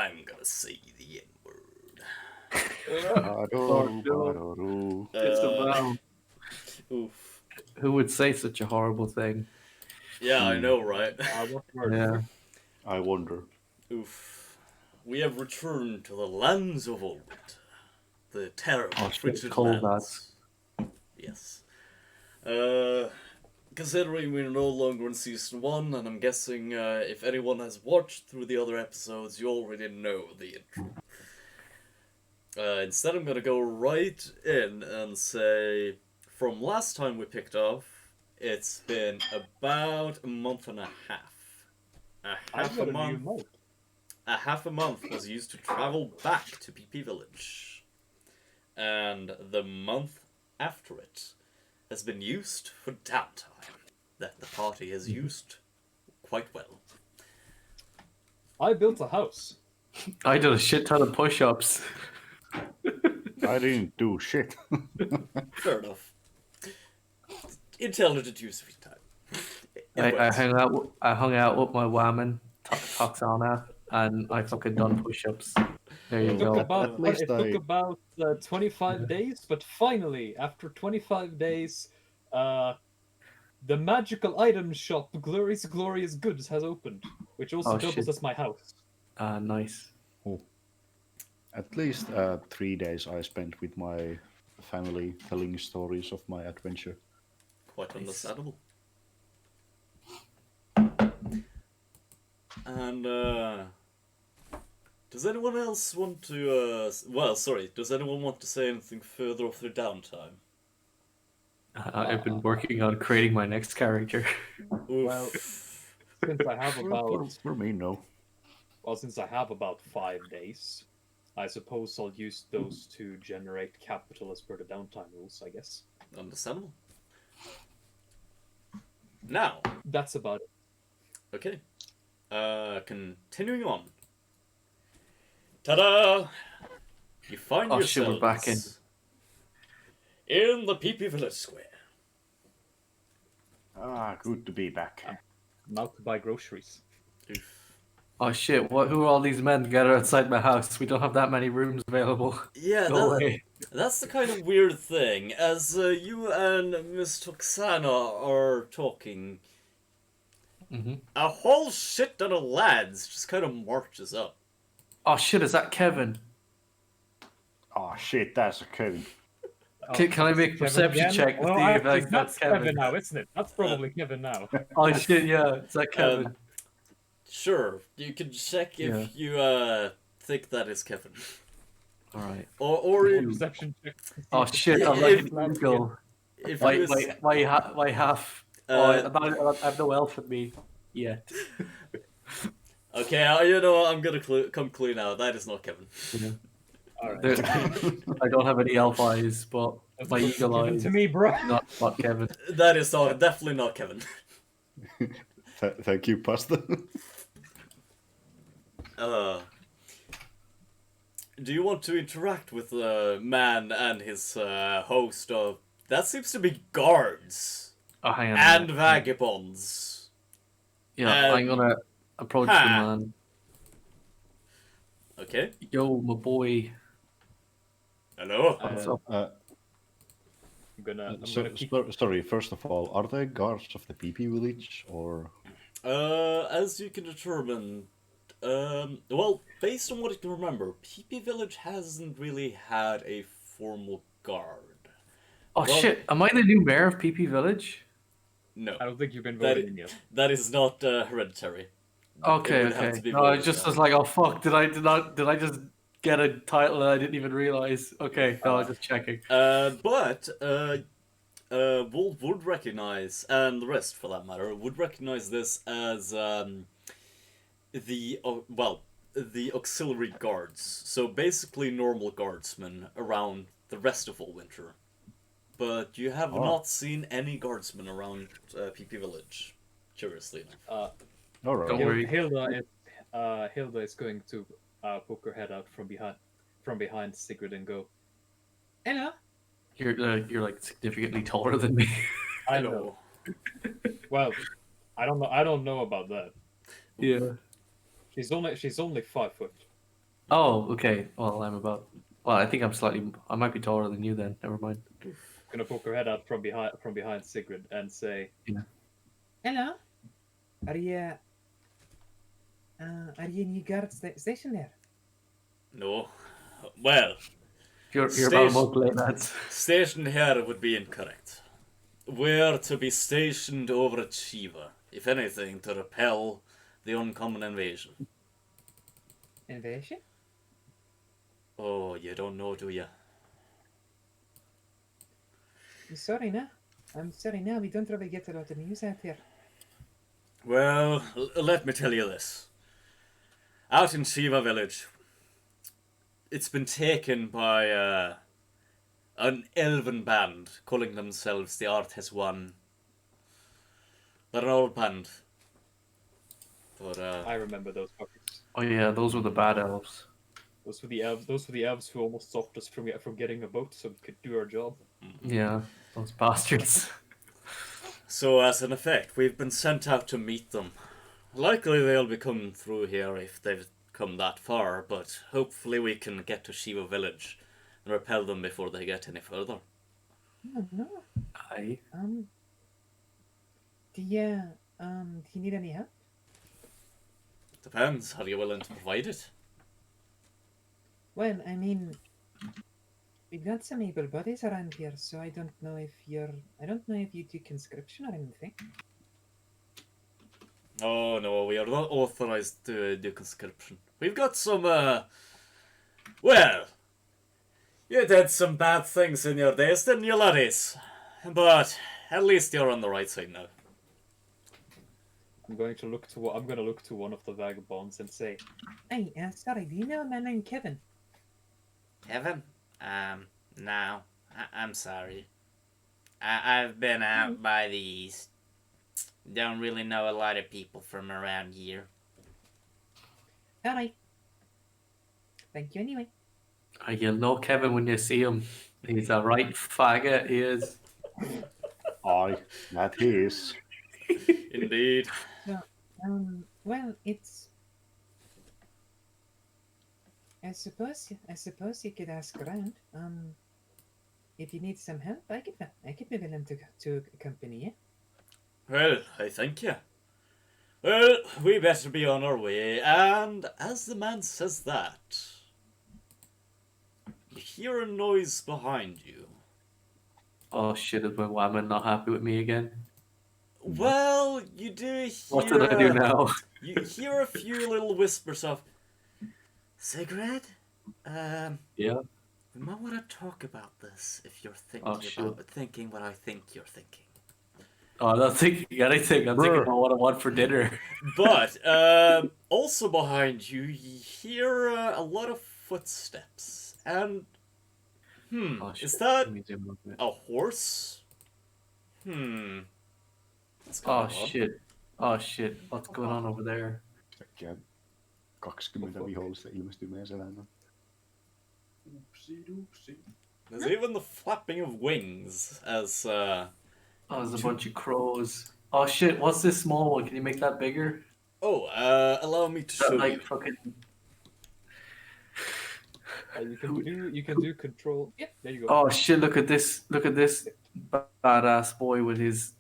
I'm gonna say the N-word. It's about Oof. who would say such a horrible thing. Yeah, I know, right? What word? Yeah. I wonder. Oof. We have returned to the Lands of Alwynter. The terrible Oh, shit, frigid cold lands. Yes. Considering we're no longer in season 1, and I'm guessing if anyone has watched through the other episodes, you already know the intro. Instead, I'm gonna go right in and say, from last time we picked off, it's been about a month and a half. A half a month was used to travel back to Peepee Village. And the month after it has been used for downtime that the party has used quite well. I built a house. I did a shit ton of push-ups. I didn't do shit. Fair enough. Intelligent use of your time. I hung out with my woman, Toxana, and I fucking done push-ups. There you It took go. about 25 days, but finally, after 25 days, the magical item shop, Glory's Glorious Goods, has opened, which also doubles as my house. Nice. Oh. At least 3 days I spent with my family telling stories of my adventure. Quite understandable. And, does anyone else want to, does anyone want to say anything further of their downtime? I've been working on creating my next character. Well, since I have about... For me, no. Well, since I have about 5 days, I suppose I'll use those to generate capital as per the downtime rules, I guess. Understandable. Now. That's about it. Okay. Continuing on. Ta-da! You find yourselves we're back in the Peepee Village Square. Ah, good to be back. I'm out to buy groceries. Oh shit, who are all these men together outside my house? We don't have that many rooms available. Yeah, that's the kind of weird thing. As you and Miss Toxana are talking, a whole shit ton of lads just kind of marches up. Oh shit, is that Kevin? Oh shit, that's a Kevin. Can I make a perception check to see if that's Kevin now, isn't it? That's probably Kevin now. Oh shit, yeah, is that Kevin? Sure, you can check if you think that is Kevin. Alright. Or perception check. Oh shit, I'm like an eagle. My half. I have no elf with me yet. Okay, you know what? I'm gonna come clean now. That is not Kevin. Yeah. Alright. I don't have any elf eyes, but my eagle eyes. To me, bro. Not Kevin. That is definitely not Kevin. Thank you, Pasta. Do you want to interact with the man and his host of... That seems to be guards. Oh, hang on. And vagabonds. Yeah, I'm gonna approach the man. Okay. Yo, my boy. Hello. What's up? Sorry, first of all, are they guards of the Peepee Village, or...? As you can determine... well, based on what you can remember, Peepee Village hasn't really had a formal guard. Oh shit, am I the new mayor of Peepee Village? No. I don't think you've been voted in yet. That is not hereditary. Okay. No, I just was like, oh fuck, did I just get a title that I didn't even realize? Okay, no, I was just checking. But Wolf would recognize, and the rest for that matter, would recognize this as the auxiliary guards. So basically normal guardsmen around the rest of Alwynter. But you have not seen any guardsmen around Peepee Village, curiously enough. All right. Don't worry. Hilda is going to poke her head out from behind Sigrid and go, Anna. You're like significantly taller than me. I know. Well, I don't know about that. Yeah. She's only 5 foot. Oh, okay. Well, Well, I think I might be taller than you then. Never mind. Gonna poke her head out from behind Sigrid and say, Yeah. Hello? Are you in your guard station there? No. Well, You're Station- about most late lads. station here would be incorrect. We're to be stationed over at Shiva, if anything, to repel the uncommon invasion. Invasion? Oh, you don't know, do you? I'm sorry now. We don't really get a lot of news out here. Well, let me tell you this. Out in Shiva Village, it's been taken by an elven band calling themselves the Art Has Won. They're an old band. But, I remember those fuckers. Oh yeah, those were the bad elves. Those were the elves who almost stopped us from getting a boat so we could do our job. Yeah, those bastards. So, as an effect, we've been sent out to meet them. Likely they'll be coming through here if they've come that far, but hopefully we can get to Shiva Village and repel them before they get any further. Oh, no. Aye. Do you need any help? Depends. Are you willing to provide it? Well, I mean, we've got some able bodies around here, so I don't know if you do conscription or anything. Oh no, we are not authorized to do conscription. We've got some, well, you did some bad things in your days, didn't you, laddies? But at least you're on the right side now. I'm gonna look to one of the vagabonds and say, Hey, sorry, do you know a man named Kevin? Kevin? No. I'm sorry. I've been out by the east. Don't really know a lot of people from around here. Alright. Thank you anyway. You'll know Kevin when you see him. He's a right faggot, he is. Aye, that he is. Indeed. Well, it's... I suppose you could ask around. If you need some help, I could be willing to accompany you. Well, I thank you. Well, we better be on our way, and as the man says that, you hear a noise behind you. Oh shit, is my woman not happy with me again? Well, you do hear... What did I do now? You hear a few little whispers of, Sigrid, Yeah. we might want to talk about this if you're Oh, shit. thinking what I think you're thinking. Oh, I'm not thinking anything. I'm thinking about what I want for dinner. But also behind you, you hear a lot of footsteps. And, Oh, shit. is that Let me zoom up a bit. a horse? What's going Oh on? shit. Oh shit. What's going on over there? Yhtäkkiä 20 vihollista ilmestyy meidän selänä. There's even the flapping of wings as Oh, there's a bunch of crows. Oh shit, what's this small one? Can you make that bigger? allow me to Is that show like you. fucking... you can do control. Yeah, there you go. Oh shit, look at this badass boy with his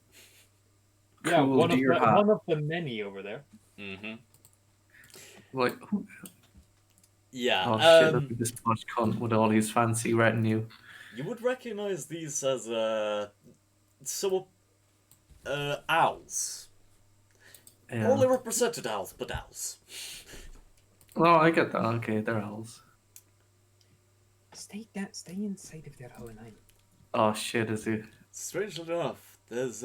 yeah, cool one deer hat. of the many over there. Mm-hmm. Like, Yeah. oh shit, look at this bunch cunt with all his fancy retinue. You would recognize these as some owls. Yeah. Only represented owls, but owls. Oh, I get that. Okay, they're owls. Stay inside of their hole line. Oh shit, is it? Strangely enough, there's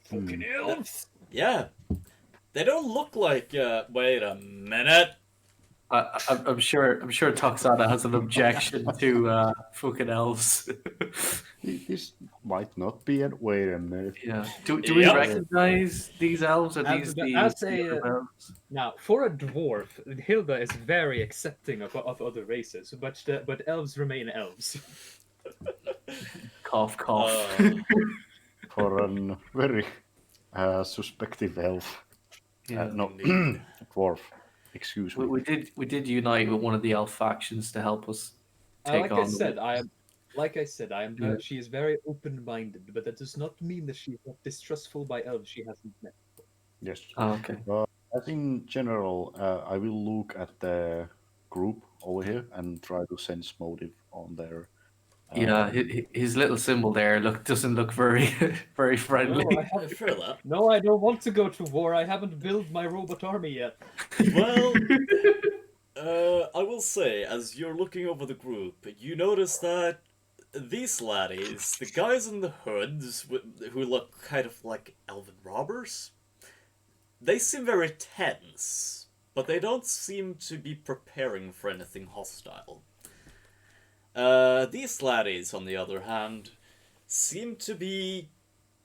Fucking elves. yeah. They don't look like wait a minute. I'm sure Toxana has an objection to fucking elves. This might not be an... Wait a minute. Yeah. Do we Yep. recognize these elves? Are As these a- the elves? Now, for a dwarf, Hilda is very accepting of other races, but elves remain elves. Cough, cough. For a very suspective elf. Yeah. No, Indeed. dwarf. Excuse me. We did unite with one of the elf factions to help us take Like on. I said, I am. Like I said, I am. Yeah. She is very open-minded, but that does not mean that she is not distrustful by elves she hasn't met. Yes. Oh, okay. As in general, I will look at the group over here and try to sense motive on their. Yeah, his little symbol there doesn't look very very friendly. No, I I haven't. feel that. No, I don't want to go to war. I haven't built my robot army yet. Well, I will say, as you're looking over the group, you notice that these laddies, the guys in the hoods, who look kind of like elven robbers, they seem very tense, but they don't seem to be preparing for anything hostile. These laddies, on the other hand, seem to be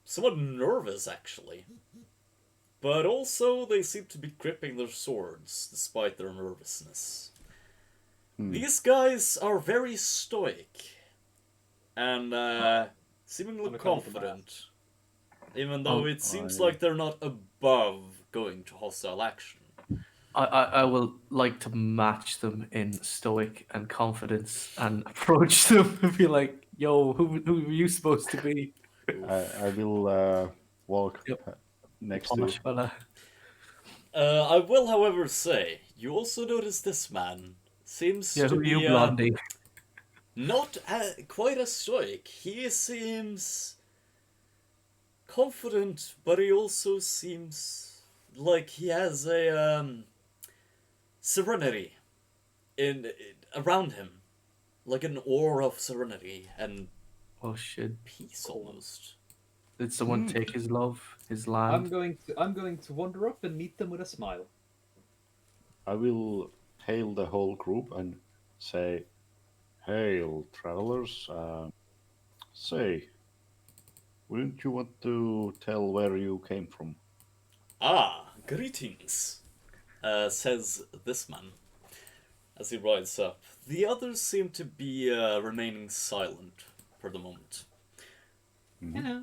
somewhat nervous, actually. But also, they seem to be gripping their swords, despite their nervousness. These guys are very stoic, and seemingly confident, even though it seems like they're not above going to hostile action. I will like to match them in stoic and confidence and approach them and be like, "Yo, who are you supposed to be?" I will walk Yep. next to. Posh fella. I will, however, say, you also notice this man seems Yeah, to who are you, be Blondie? not quite as stoic. He seems confident, but he also seems like he has a serenity around him, like an aura of serenity and Oh shit! peace almost. Did someone take his love, his land? I'm going to wander up and meet them with a smile. I will hail the whole group and say, "Hail, travelers! Say, wouldn't you want to tell where you came from?" Ah, greetings, says this man as he rides up. The others seem to be remaining silent for the moment. Hello.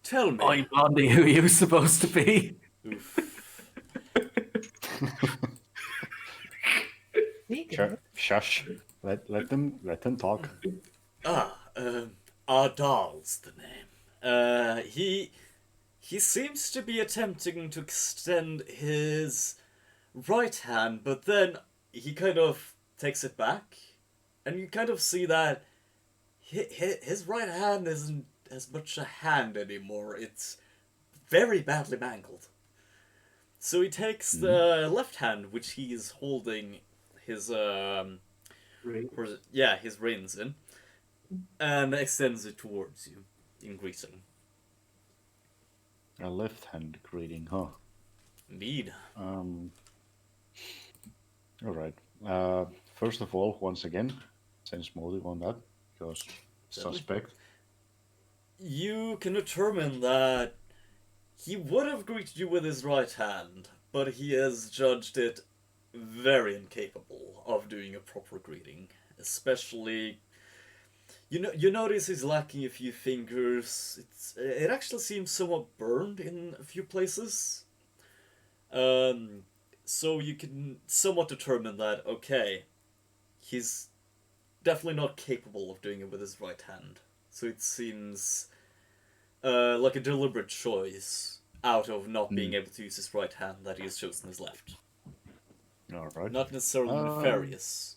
Tell me. Oi, Blondie, who are you supposed to be? Oof. Shush! Let them talk. Ardal's the name. He seems to be attempting to extend his right hand, but then he kind of takes it back, and you kind of see that his right hand isn't as much a hand anymore. It's very badly mangled. So he takes the left hand, which he is holding his his reins in, and extends it towards you in greeting. A left-hand greeting, huh? Indeed. All right. First of all, once again, sense motive on that, because suspect. You can determine that he would have greeted you with his right hand, but he has judged it very incapable of doing a proper greeting. Especially, you notice he's lacking a few fingers. It actually seems somewhat burned in a few places. So you can somewhat determine that, okay, he's definitely not capable of doing it with his right hand. So it seems like a deliberate choice out of not being able to use his right hand that he has chosen his left. All right. Not necessarily nefarious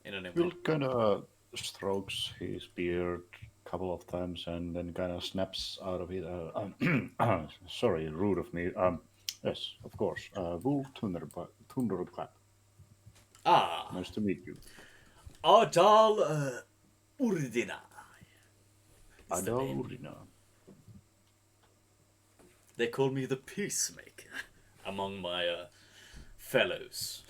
in any way. Will kind of strokes his beard a couple of times and then kind of snaps out of it. Sorry, rude of me. Yes, of course. Will Thunderclap. Ah, Nice to meet you. Ardal Urdina. is the name. Adalurina. They call me the peacemaker among my fellows.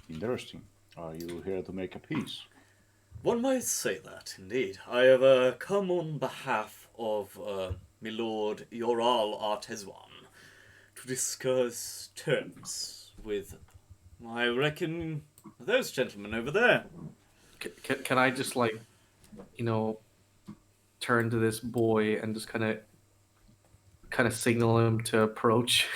Interesting. Are you here to make a peace? One might say that, indeed. I have come on behalf of my lord Yoral Arteswan to discuss terms with, I reckon, those gentlemen over there. Can I just turn to this boy and just kind of signal him to approach?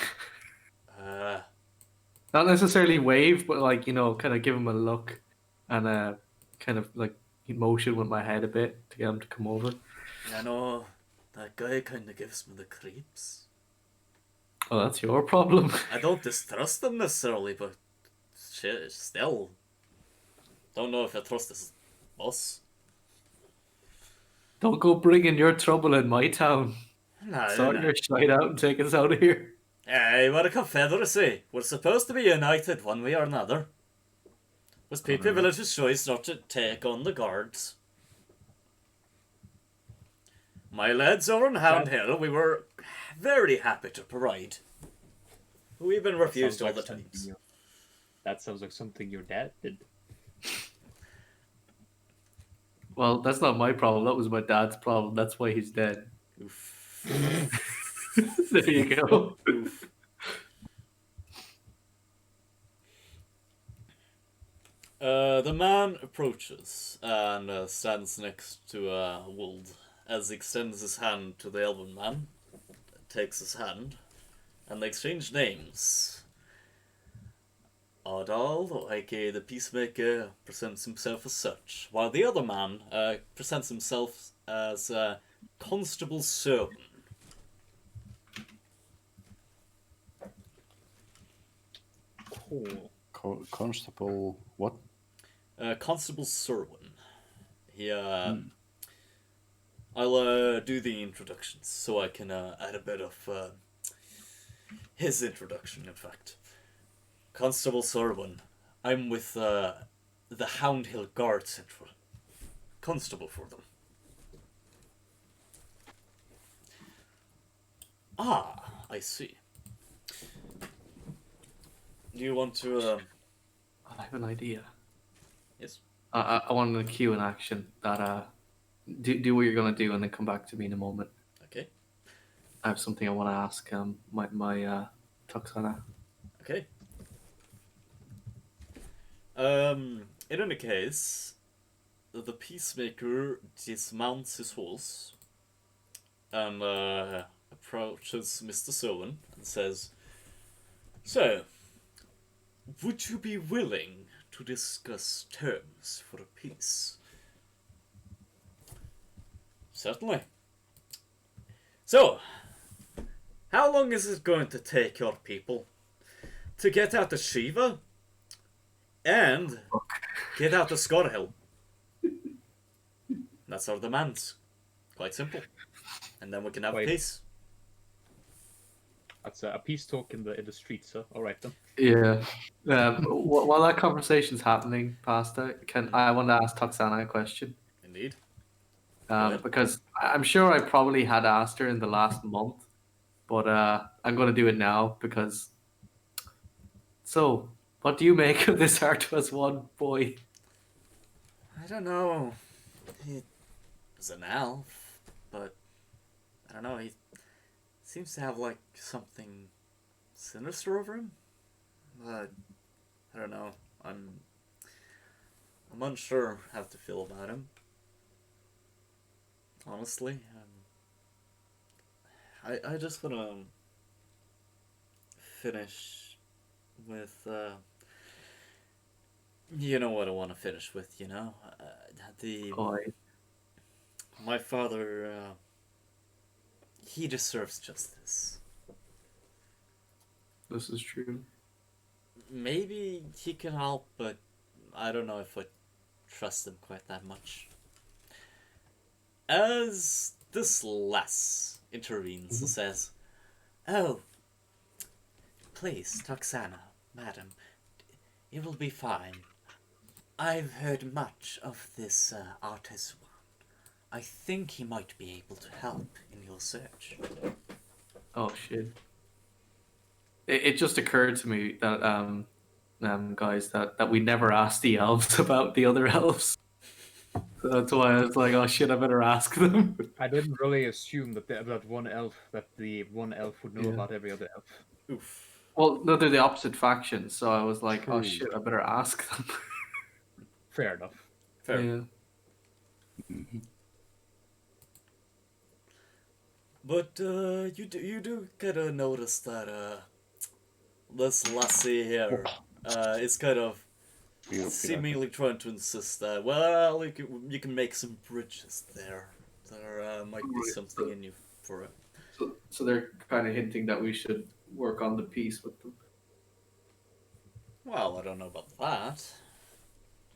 Not necessarily wave, but like, kind of give him a look and kind of like motion with my head a bit to get him to come over. I know, that guy kind of gives me the creeps. Oh, that's your problem. I don't distrust him necessarily, but shit, still. Don't know if I trust this boss. Don't go bringing your trouble in my town. No, Sort no. your shite out and take us out of here. Hey, we're a confederacy. We're supposed to be united one way or another. It was Peepee Village's choice not to take on the guards. My lads over on Hound Hill, we were very happy to provide. We've been refused all the times. That sounds like something your dad did. Well, that's not my problem. That was my dad's problem. That's why he's dead. Oof. There you go. Oof. The man approaches and stands next to Wold as he extends his hand to the elven man, takes his hand, and they exchange names. Ardal, aka the Peacemaker, presents himself as such, while the other man presents himself as Constable Serwyn. Cool. Constable, what? Constable Serwyn. He, I'll do the introductions so I can add a bit of his introduction, in fact. Constable Serwyn. I'm with the Hound Hill Guard Central. Constable for them. Ah, I see. Do you want to... I have an idea. Yes? I wanted to cue an action that do what you're gonna do and then come back to me in a moment. Okay. I have something I want to ask my Tuxana. Okay. In any case, the Peacemaker dismounts his horse and approaches Mr. Serwyn and says, "So, would you be willing to discuss terms for a peace?" "Certainly. So, how long is it going to take your people to get out of Shiva and get out of Scorhill?" That's our demands. Quite simple. And then we can have Wait. peace. That's a peace talk in the streets, huh? All right then. Yeah. While that conversation's happening, Pasta, I want to ask Tuxana a question? Indeed. ahead. Because I'm sure I probably had asked her in the last month, but I'm going to do it now because. So, what do you make of this R2S1 boy? I don't know. He was an elf, but I don't know. He seems to have like something sinister over him. But I don't know. I'm unsure how to feel about him. Honestly, I just want to finish with you know what I want to finish with, you know? My father, he deserves justice. This is true. Maybe he can help, but I don't know if I trust him quite that much. As this lass intervenes and says, "Oh, please, Tuxana, madam, it will be fine. I've heard much of this artist one. I think he might be able to help in your search." Oh shit! It just occurred to me that guys, that we never asked the elves about the other elves. So that's why I was like, oh shit, I better ask them. I didn't really assume that the one elf would know Yeah. about every other elf. Oof. Well, no, they're the opposite factions, so I was like, oh True. shit, I better ask them. Fair enough. Fair. Yeah. But you do kind of notice that this lassie here is kind of seemingly trying to insist that, well, you can make some bridges there. There might be something in you for it. So they're kind of hinting that we should work on the peace with them. Well, I don't know about that.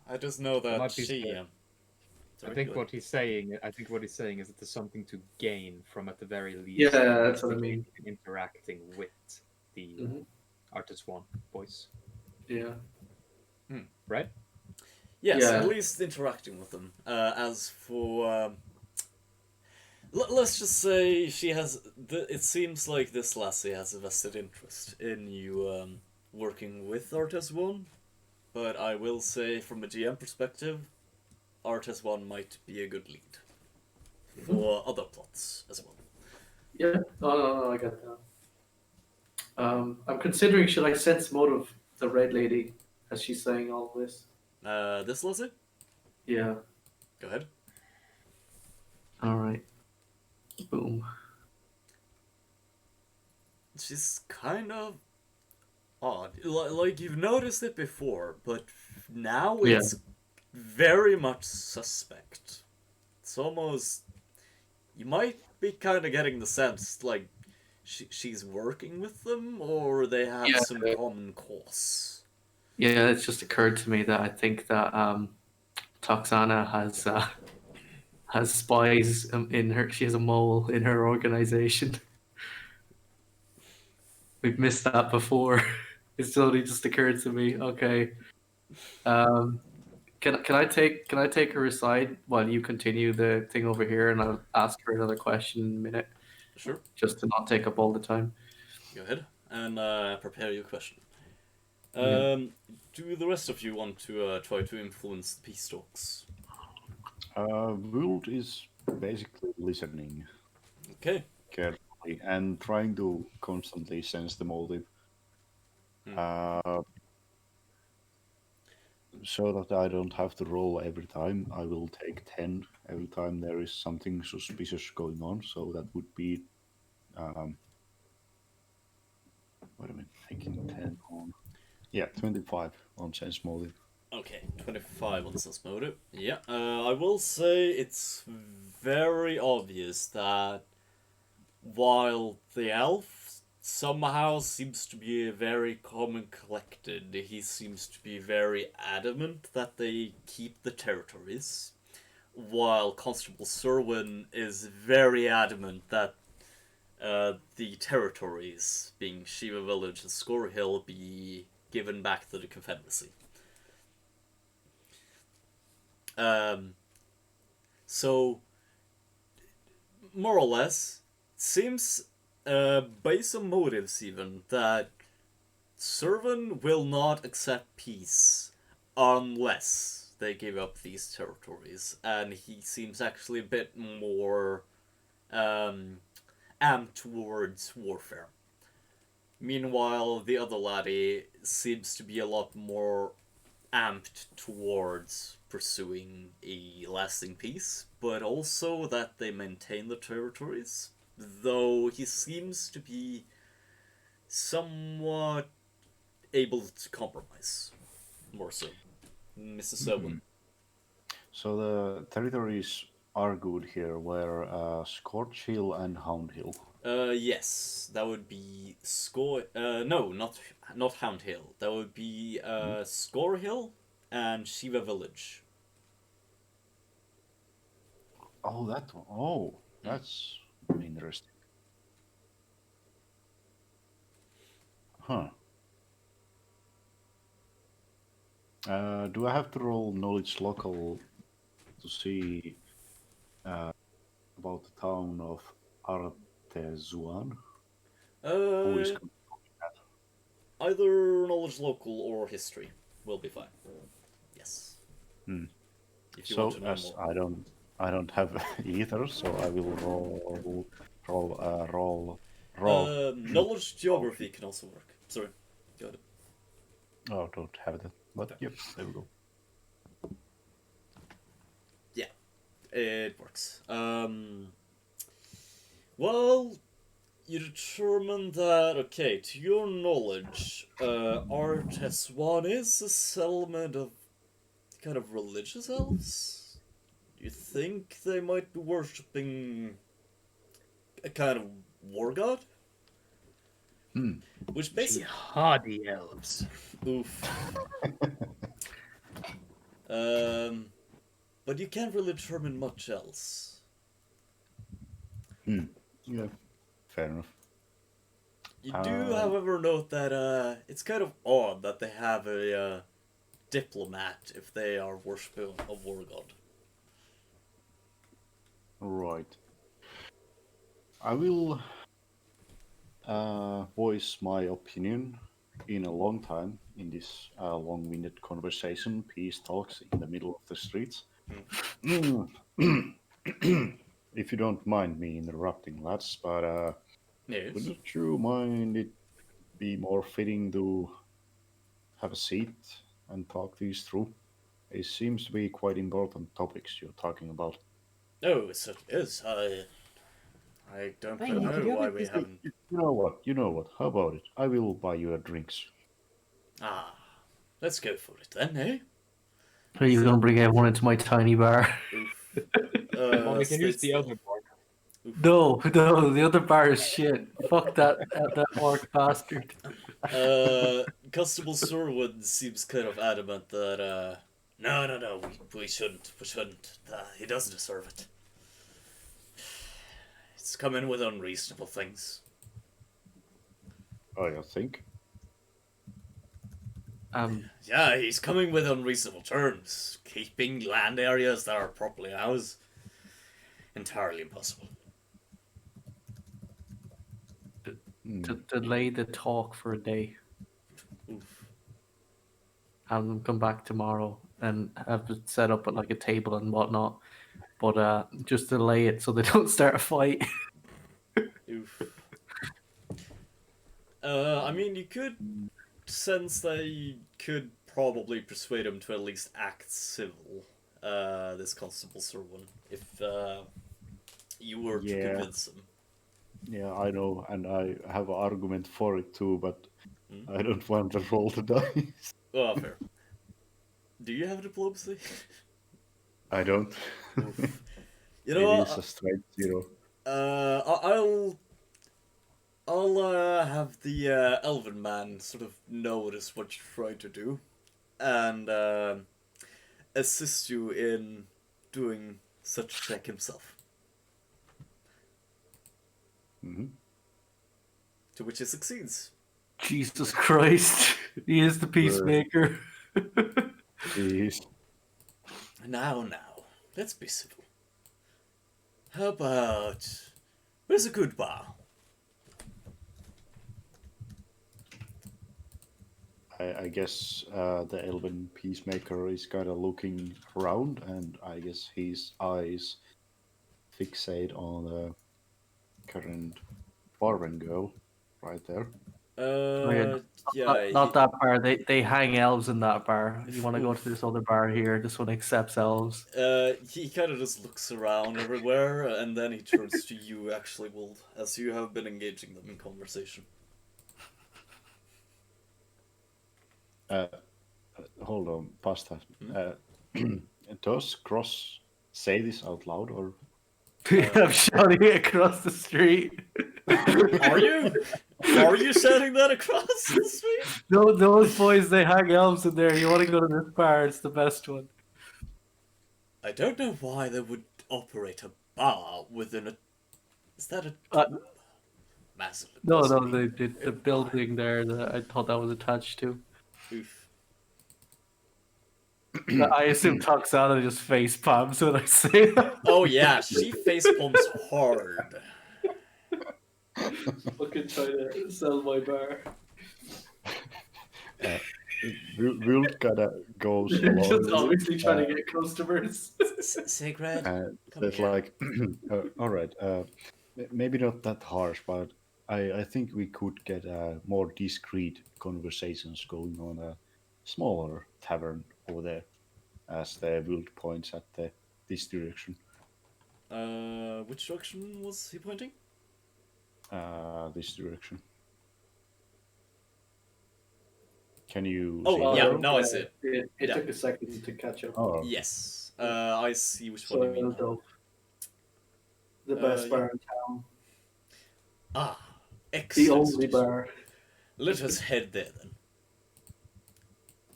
I just know There that might be she. some- I Sorry, think go what he's saying. I think what he's saying is that there's something to gain from, at the very least, Yeah, that's what I mean. interacting with the Mhm. Artist One boys, Yeah. right? Yes, Yeah. at least interacting with them. As for. Let's just say she has. It seems like this lassie has a vested interest in you working with Artist One, but I will say, from a GM perspective, Artist One might be a good lead for other plots as well. Yeah. No, I get that. I'm considering, should I sense motive the red lady as she's saying all this? This lassie? Yeah. Go ahead. All right. Boom. She's kind of odd. Like you've noticed it before, but now Yeah. it's very much suspect. It's almost. You might be kind of getting the sense, like, she's working with them, or they have Yeah. some common cause. Yeah, it's just occurred to me that I think that Toxana has spies in her. She has a mole in her organization. We've missed that before. It's only just occurred to me. Okay. Can I take her aside while you continue the thing over here, and I'll ask her another question in a minute, Sure, just to not take up all the time. go ahead and prepare your question. Yeah. Do the rest of you want to try to influence the peace talks? Vult is basically listening Okay. carefully and trying to constantly sense the motive. So that I don't have to roll every time, I will take 10 every time there is something suspicious going on. So that would be, what am I thinking? 10 on. Yeah, 25 on sense motive. Okay, 25 on sense motive. Yeah, I will say it's very obvious that while the elf somehow seems to be very calm and collected, he seems to be very adamant that they keep the territories, while Constable Serwin is very adamant that the territories, being Shiva Village and Score Hill, be given back to the Confederacy. So, more or less, seems, based on motives even, that Servan will not accept peace unless they give up these territories, and he seems actually a bit more amped towards warfare. Meanwhile, the other laddie seems to be a lot more amped towards pursuing a lasting peace, but also that they maintain the territories, though he seems to be somewhat able to compromise, more so. Mrs. Owen. So the territories are good here, where Scorch Hill and Hound Hill. Yes, that would be no, not Hound Hill. That would be Score Hill and Shiva Village. Oh, that one. Oh, that's interesting. Huh. Do I have to roll knowledge local to see about the town of Artezuan? Who is Either knowledge local or history will be fine. Yes. Hmm. If you So want to know as more. I don't have either, so I will roll. Knowledge geography can also work. Sorry. Got it. Oh, don't have that. But yep, there we go. Yeah, it works. Well, you determine that, okay, to your knowledge, RTS1 is a settlement of kind of religious elves? You think they might be worshipping a kind of war god? Hmm. Which basically... Jihadi elves. Oof. But you can't really determine much else. Yeah, fair enough. You do, however, note that it's kind of odd that they have a diplomat if they are worshipping a war god. Right. I will voice my opinion in a long time in this long-winded conversation, peace talks in the middle of the streets. If you don't mind me interrupting, lads, but Yes. wouldn't you mind it be more fitting to have a seat and talk these through? It seems to be quite important topics you're talking about. Oh, it certainly is. I don't Hey, quite could know you why have we this- haven't... You know what? How about it? I will buy you a drinks. Ah, let's go for it then, eh? Are you gonna bring everyone into my tiny bar? Oof. Well, we can use Stay the still. other bar. Oof. No, no, the other bar is shit. Fuck that orc bastard. Constable Sorwood seems kind of adamant that, no, we shouldn't, he doesn't deserve it. It's come in with unreasonable things. I think. Yeah, he's coming with unreasonable terms. Keeping land areas that are properly ours. Entirely impossible. To delay the talk for a day Oof. and come back tomorrow and have it set up at like a table and whatnot. But just delay it so they don't start a fight. Oof. I mean, you could sense that you could probably persuade him to at least act civil, this Constable Serwin, if you were to Yeah. convince him. Yeah, I know, and I have an argument for it too, but Hmm? I don't want to roll the dice. Oh, fair. Do you have diplomacy? I don't. Oof. You It know is a what? straight zero. I'll have the elven man sort of notice what you're trying to do, and assist you in doing such check himself. Mm-hmm. To which he succeeds. Jesus Christ. He is the peacemaker. Is Now, let's be civil. How about... Where's a good bar? I guess the elven peacemaker is kind of looking around, and I guess his eyes fixate on the current Barven girl right there. Yeah, Not that bar. They hang elves in that bar. You want to go Oof. to this other bar here? This one accepts elves. he kind of just looks around everywhere, and then he turns to you, actually, Wold, as you have been engaging them in conversation. Hold on, Pasta. Does Cross say this out loud, or I'm shouting it across the street. Are you? Are you shouting that across the street? Those boys, they hang elves in there. You want to go to this bar? It's the best one. I don't know why they would operate a bar within a... Is that a tomb? Massively No, possibly. the building there that I thought that was attached to. Oof. I assume Toxana just face palms when I say that. Oh yeah, she facepalms hard. Fucking trying to sell my bar. Will kind of goes Just along? obviously trying to get customers. Sacred, come It's here. like, all right, maybe not that harsh, but I think we could get more discreet conversations going on a smaller tavern over there, as the Wild points at this direction. Which direction was he pointing? this direction. Can you? Oh, see yeah, that? now I see it. It Yeah. took a second to catch up. Oh, Yes. I see which one So you mean. Delph, the best Yeah. bar in town, Ah, the excellent. only suggestion. bar. Let us head there then.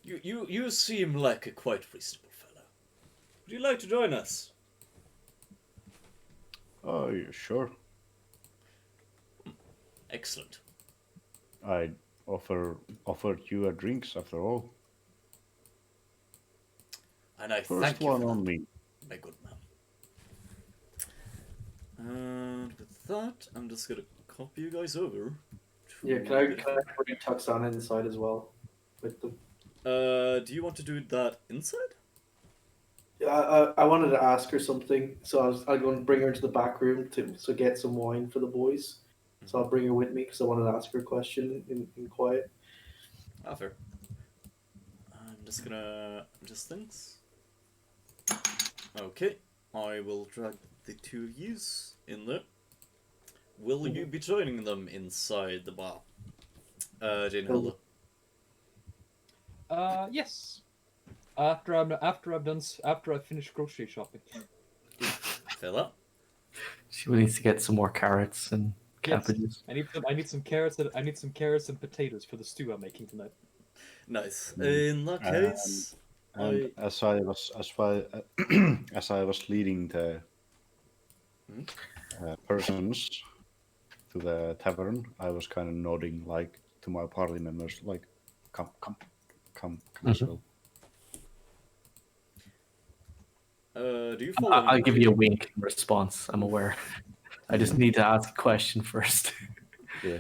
You seem like a quite reasonable fellow. Would you like to join us? oh, yeah, sure. Excellent. I offered you a drinks after all. And I First thank you one for on that, me. my good man. And with that, I'm just gonna copy you guys over. Yeah, can I bring Tux on inside as well with them? Do you want to do that inside? Yeah, I wanted to ask her something, so I'm going to bring her into the back room to get some wine for the boys. So I'll bring her with me because I wanted to ask her a question in quiet. Ah, fair. I'm just gonna adjust things. Okay, I will drag the two of yous in there. Will you be joining them inside the bar? Jane Hilda. Yes. After I've finished grocery shopping. Fella. She needs to get some more carrots and Yes. cabbages. I need some carrots. I need some carrots and potatoes for the stew I'm making tonight. Nice. In that case, And as I was leading the persons to the tavern, I was kind of nodding like to my party members, like, come as well. do you follow him? I'll give you a wink in response. I'm aware. I just need to ask a question first. Yeah.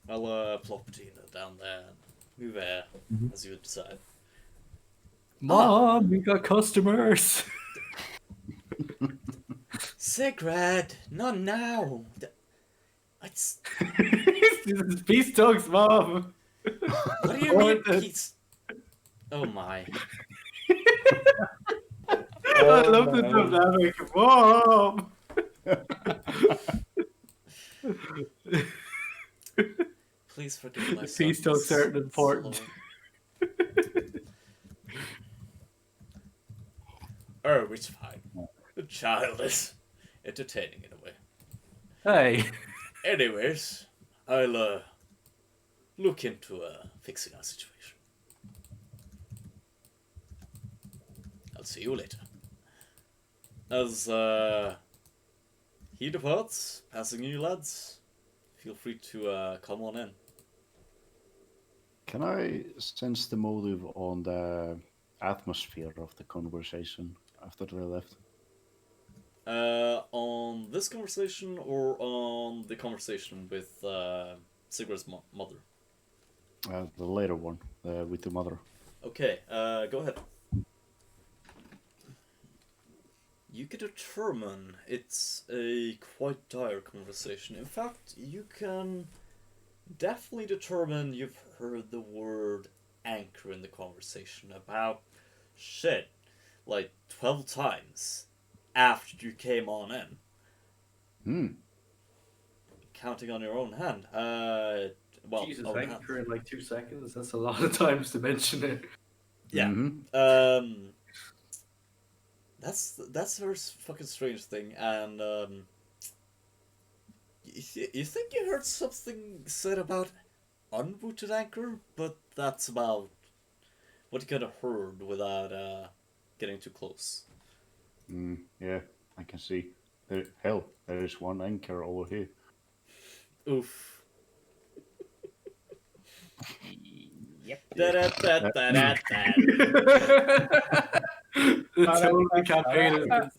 I'll plop Gina down there and move there as you would decide. Mom, we got customers. Sigrid, not now. It's. This is Peace Talks, Mom. What do you mean, peace? Oh my. I love the dynamic. Mom. Please forgive my Peace talks aren't important. Oh, it's fine. The child is entertaining in a way. Hey. Anyways, I'll look into fixing our situation. I'll see you later. As he departs, passing you lads, feel free to come on in. Can I sense the motive on the atmosphere of the conversation after they left? On this conversation or on the conversation with Sigurd's mother? The later one, with the mother. Okay, go ahead. You can determine it's a quite dire conversation. In fact, you can definitely determine you've heard the word anchor in the conversation about shit, like 12 times after you came on in. Counting on your own hand. Well, Jesus, own anchor in like 2 seconds. That's a lot of times to mention it. Yeah. Mm-hmm. That's a very fucking strange thing, and you think you heard something said about unrooted anchor, but that's about what you kind of heard without getting too close. Yeah, I can see. There is one anchor over here. Oof. Yep. The tone of the campaign has been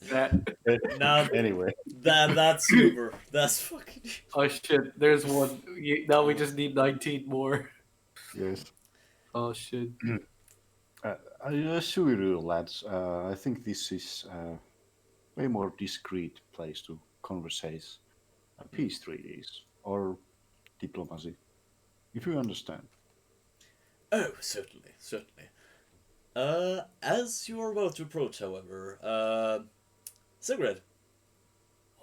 set. Now, Anyway. that's super. That's fucking. Oh shit, there's one. Now we just need 19 more. Yes. Oh shit. I assure you, lads, I think this is a way more discreet place to conversate peace treaties or diplomacy, if you understand. Oh, certainly. As you are about to approach, however, Sigrid,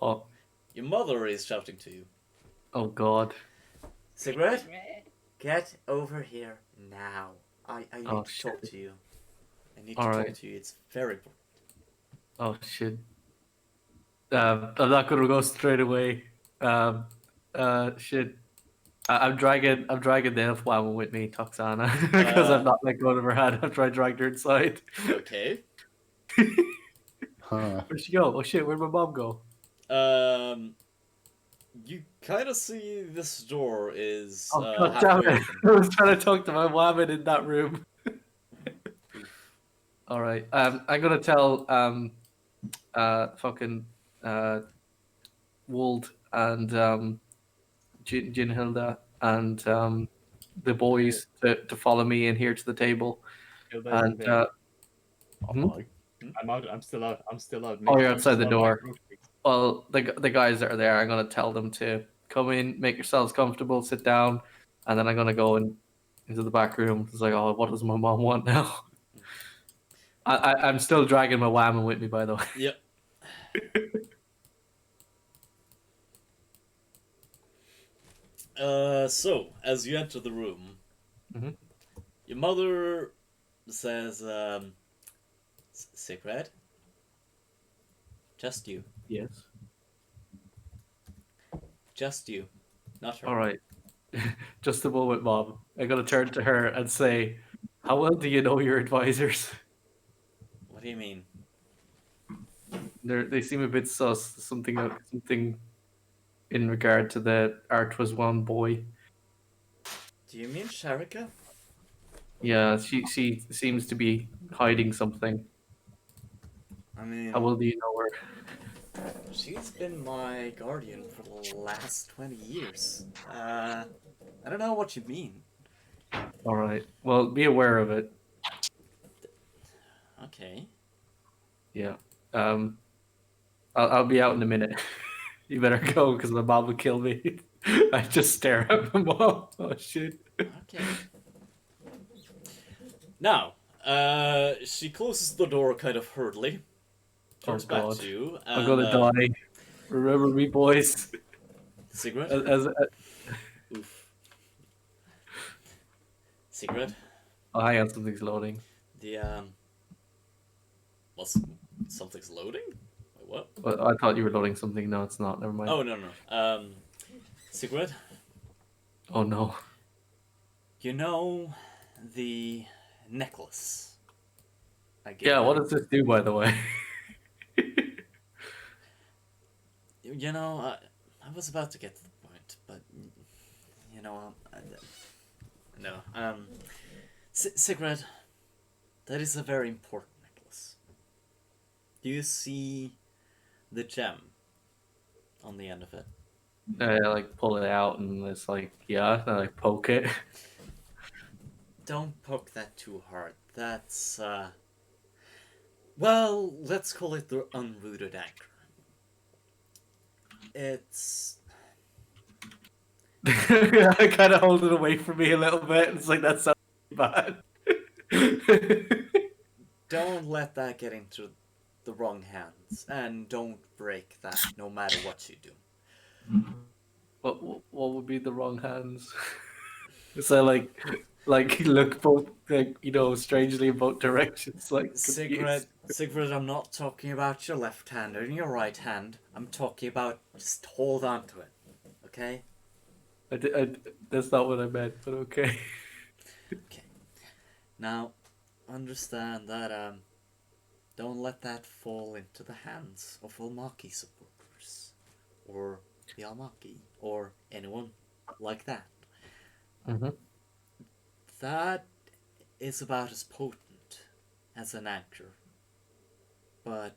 Oh, Your mother is shouting to you. Oh God. Sigrid, get over here now. I need Oh, to talk shit. to you. I need to Alright. talk to you. It's very important. Oh shit. I'm not gonna go straight away. Shit. I'm dragging the elf woman with me, Toxana, because I'm not letting go of her hand after I dragged her inside. Okay. Where'd she go? Oh shit, where'd my mom go? You kind of see this door is Oh god damn halfway it! open. I was trying to talk to my woman in that room. All right. I'm gonna tell fucking Wold and Ginhilda and the boys to follow me in here to the table. Hilda And isn't there. Hi. I'm out. I'm still out. I'm still out. Oh, you're I'm outside still the out door. buying groceries. well, the guys that are there, I'm gonna tell them to come in, make yourselves comfortable, sit down, and then I'm gonna go into the back room. It's like, oh, what does my mom want now? I'm still dragging my whammon with me, by the way. Yep. So as you enter the room, Mhm. your mother says, Sigrid, just you, Yes. just you, not her. All right. Just a moment, Mom. I'm gonna turn to her and say, "How well do you know your advisors?" What do you mean? They seem a bit sus. Something in regard to the art was one boy. Do you mean Sharika? Yeah, she seems to be hiding something. I mean, How well do you know her? she's been my guardian for the last 20 years. I don't know what you mean. All right. Well, be aware of it. Okay. Yeah. I'll be out in a minute. You better go because my mom will kill me. I just stare at my mom. Oh shit. Okay. Now, she closes the door kind of hurriedly, turns back God. to you, I'm and gonna die. Remember me, boys. Sigrid? Oof. Sigrid? Oh, hang on, something's loading. The, what's, something's loading? Wait, what? Well, I thought you were loading something. No, it's not. Never mind. Oh, no. Sigrid? Oh no. You know the necklace I gave Yeah, what you? does this do, by the way? You know, I was about to get to the point, but, you know, no. Sigrid, that is a very important necklace. Do you see the gem on the end of it? I like pull it out and it's like, yeah, I like poke it. Don't poke that too hard. That's, well, let's call it the unrooted anchor. It's... I kind of hold it away from me a little bit. It's like, that sounds bad. Don't let that get into the wrong hands, and don't break that no matter what you do. What would be the wrong hands? So like look both like strangely in both directions, like confused. Sigrid, I'm not talking about your left hand or your right hand. I'm talking about just hold on to it, okay? That's not what I meant, but okay. Okay. Now, understand that don't let that fall into the hands of Almaki supporters, or the Almaki, or anyone like that. Mm-hmm. That is about as potent as an anchor, but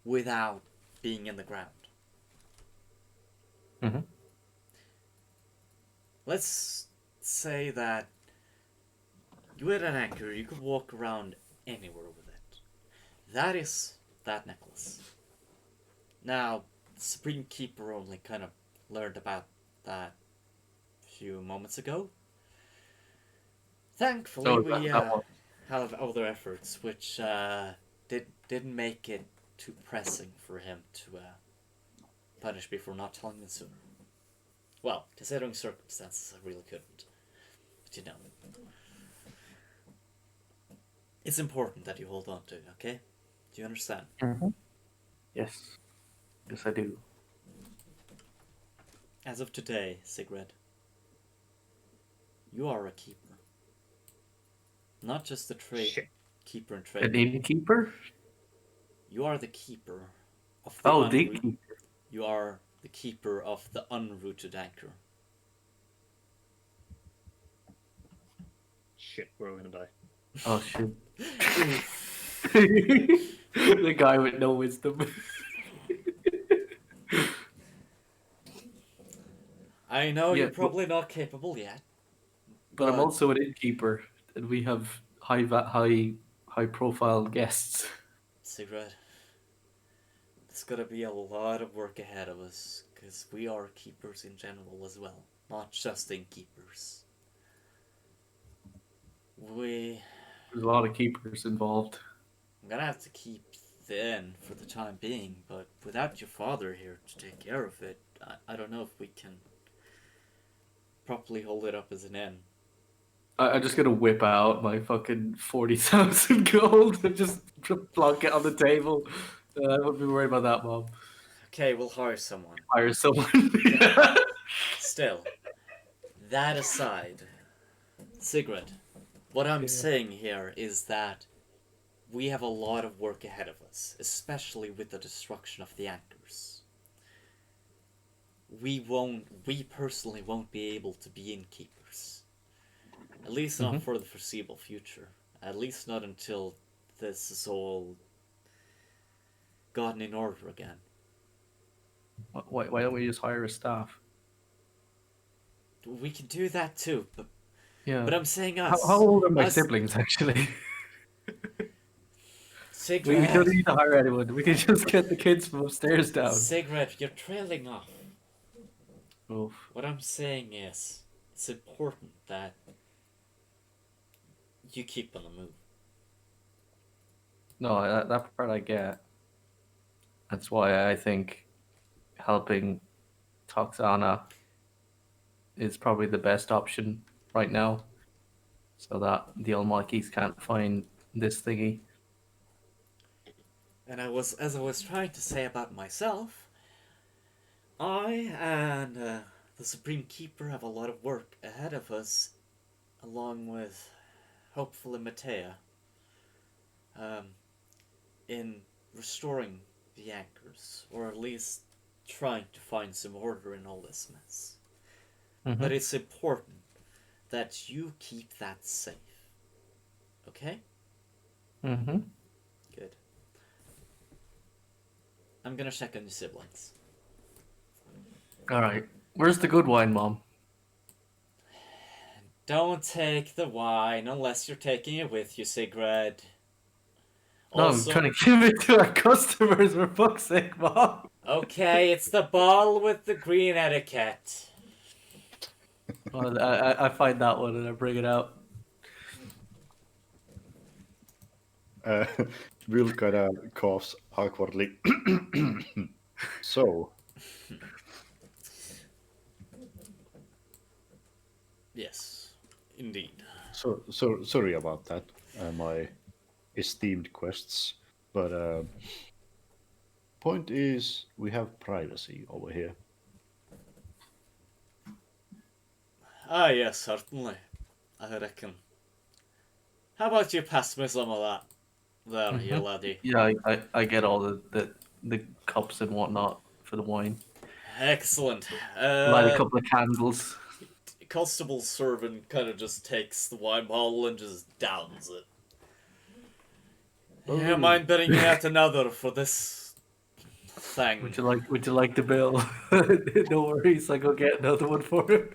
without being in the ground. Mm-hmm. Let's say that you had an anchor, you could walk around anywhere with it. That is that necklace. Now, the Supreme Keeper only kind of learned about that a few moments ago. Thankfully, we have other efforts which didn't make it too pressing for him to punish me for not telling them sooner. Well, considering circumstances, I really couldn't. But you know. It's important that you hold on to it, okay? Do you understand? Mm-hmm. Yes. Yes, I do. As of today, Sigrid, you are a keeper. Not just a keeper and An trade. innkeeper? You are the keeper of the Oh, the keeper. You are the keeper of the unrooted anchor. Shit, we're gonna die. Oh, shit. The guy with no wisdom. I know Yeah, you're probably not capable yet. But I'm also an innkeeper, and we have high profile guests. Sigrid, there's gonna be a lot of work ahead of us, because we are keepers in general as well, not just innkeepers. There's a lot of keepers involved. I'm gonna have to keep the inn for the time being, but without your father here to take care of it, I don't know if we can properly hold it up as an inn. I'm just gonna whip out my fucking 40,000 gold and just plonk it on the table. I wouldn't be worried about that, Mom. Okay, we'll hire someone. Hire someone. Still, that aside, Sigrid, what I'm saying here is that we have a lot of work ahead of us, especially with the destruction of the anchors. We personally won't be able to be innkeepers. At least not for the foreseeable future. At least not until this is all gotten in order again. Why don't we just hire a staff? We can do that too, but Yeah. But I'm saying us. How old are my siblings, actually? Sigrid. We don't need to hire anyone. We can just get the kids from upstairs down. Sigrid, you're trailing off. Oof. What I'm saying is, it's important that you keep on the move. No, that part I get. That's why I think helping Toxana is probably the best option right now, so that the Almighties can't find this thingy. And as I was trying to say about myself, I and the Supreme Keeper have a lot of work ahead of us, along with, hopefully, Matea, in restoring the anchors, or at least trying to find some order in all this mess. But it's important that you keep that safe. Okay? Mm-hmm. Good. I'm gonna check on your siblings. All right. Where's the good wine, Mom? Don't take the wine unless you're taking it with you, Sigrid. No, I'm trying to give it to our customers, for fuck's sake, Mom. Okay, it's the bottle with the green etiquette. Well, I find that one and I bring it out. Will kind of coughs awkwardly. So, Yes, indeed. so sorry about that, my esteemed quests. But point is, we have privacy over here. Ah, yes, certainly. I reckon. How about you pass me some of that? There, you laddie. Yeah, I get all the cups and whatnot for the wine. Excellent. Light a couple of candles. Constable's servant kind of just takes the wine bottle and just downs it. Oh. Yeah, mind bidding me out another for this thing. Would you like the bill? No worries, I go get another one for him.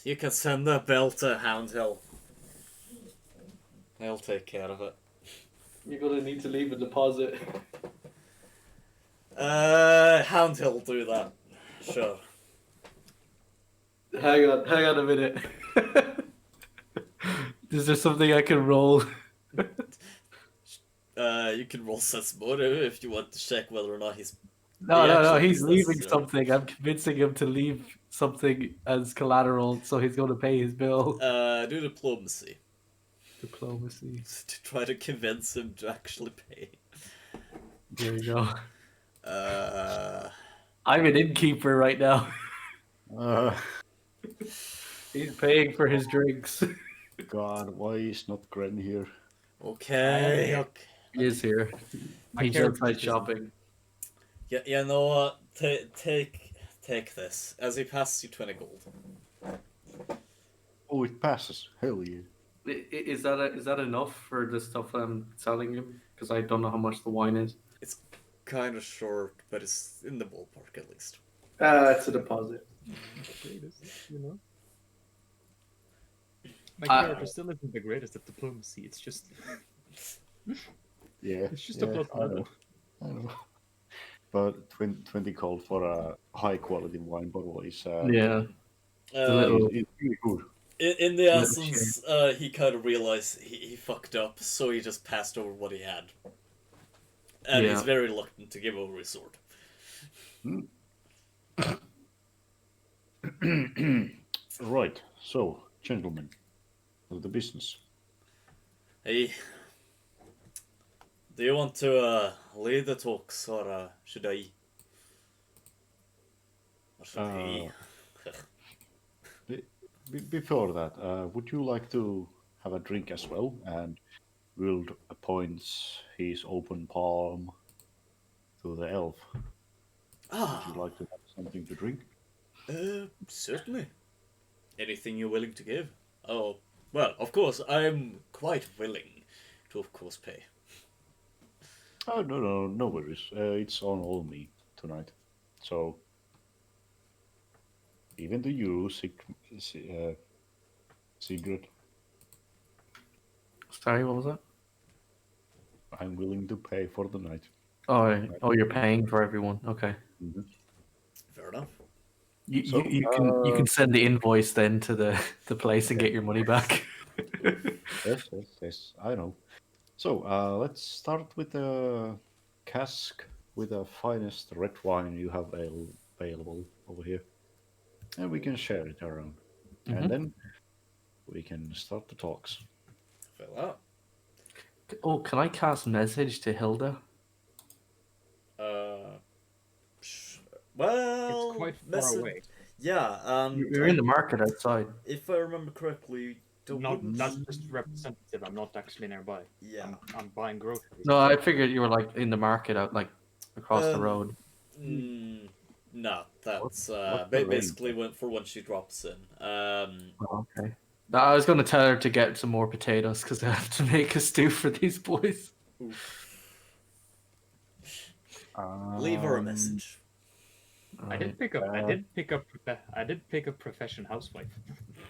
You can send the bill to Houndhill. They'll take care of it. You're gonna need to leave a deposit. Houndhill will do that. Sure. Hang on a minute. Is there something I can roll? You can roll sense motive if you want to check whether or not he's. No, He no, no. actually He's says, leaving you know. something. I'm convincing him to leave something as collateral, so he's going to pay his bill. Do diplomacy Diplomacy. to try to convince him to actually pay. There you go. Uh, I'm an innkeeper right now. Uh, He's paying for his drinks. God, why is not Gren here? okay. Okay. He is here. My He's character outside just shopping. Yeah, you know what? Take this as he passes you 20 gold. Oh, it passes. Hell yeah. Is that enough for the stuff I'm selling him? Because I don't know how much the wine is. It's kind of short, but it's in the ballpark at least. It's a deposit. greatest, you know. My Uh, character still isn't the greatest at diplomacy. It's just Yeah. it's just yeah, a plus I level. know. I know. But 20 gold for a high quality wine bottle is Yeah. It's a little. it's really good. In the Little essence, he kind of realized he fucked up, so he just passed over what he had. And Yeah. he's very reluctant to give over his sword. Right. So, gentlemen, of the business. Hey, do you want to lead the talks, or should I? Or should he? Before that, would you like to have a drink as well? And Wild appoints his open palm to the elf. Would you like to have something to drink? Certainly. Anything you're willing to give. Oh, well, of course, I'm quite willing to, of course, pay. Oh, no worries. It's on all me tonight. So, even to you, Sigrid, Sorry, what was that? I'm willing to pay for the night. Oh, you're paying for everyone. Okay. Mhm. Fair enough. You can send the invoice then to the place and get your money back. Yes, I know. So, let's start with the cask with the finest red wine you have available over here. And we can share it around. Mhm. And then we can start the talks. Fill out. Oh, can I cast message to Hilda? Well, It's quite far away. Yeah, You're in the market outside. if I remember correctly, Not just representative. I'm not actually nearby. Yeah. I'm buying groceries. No, I figured you were like in the market out like across the road. No, that's what's the basically when she drops in. Oh, okay. No, I was going to tell her to get some more potatoes because I have to make a stew for these boys. Leave her a message. I did pick up. I did pick up profession housewife.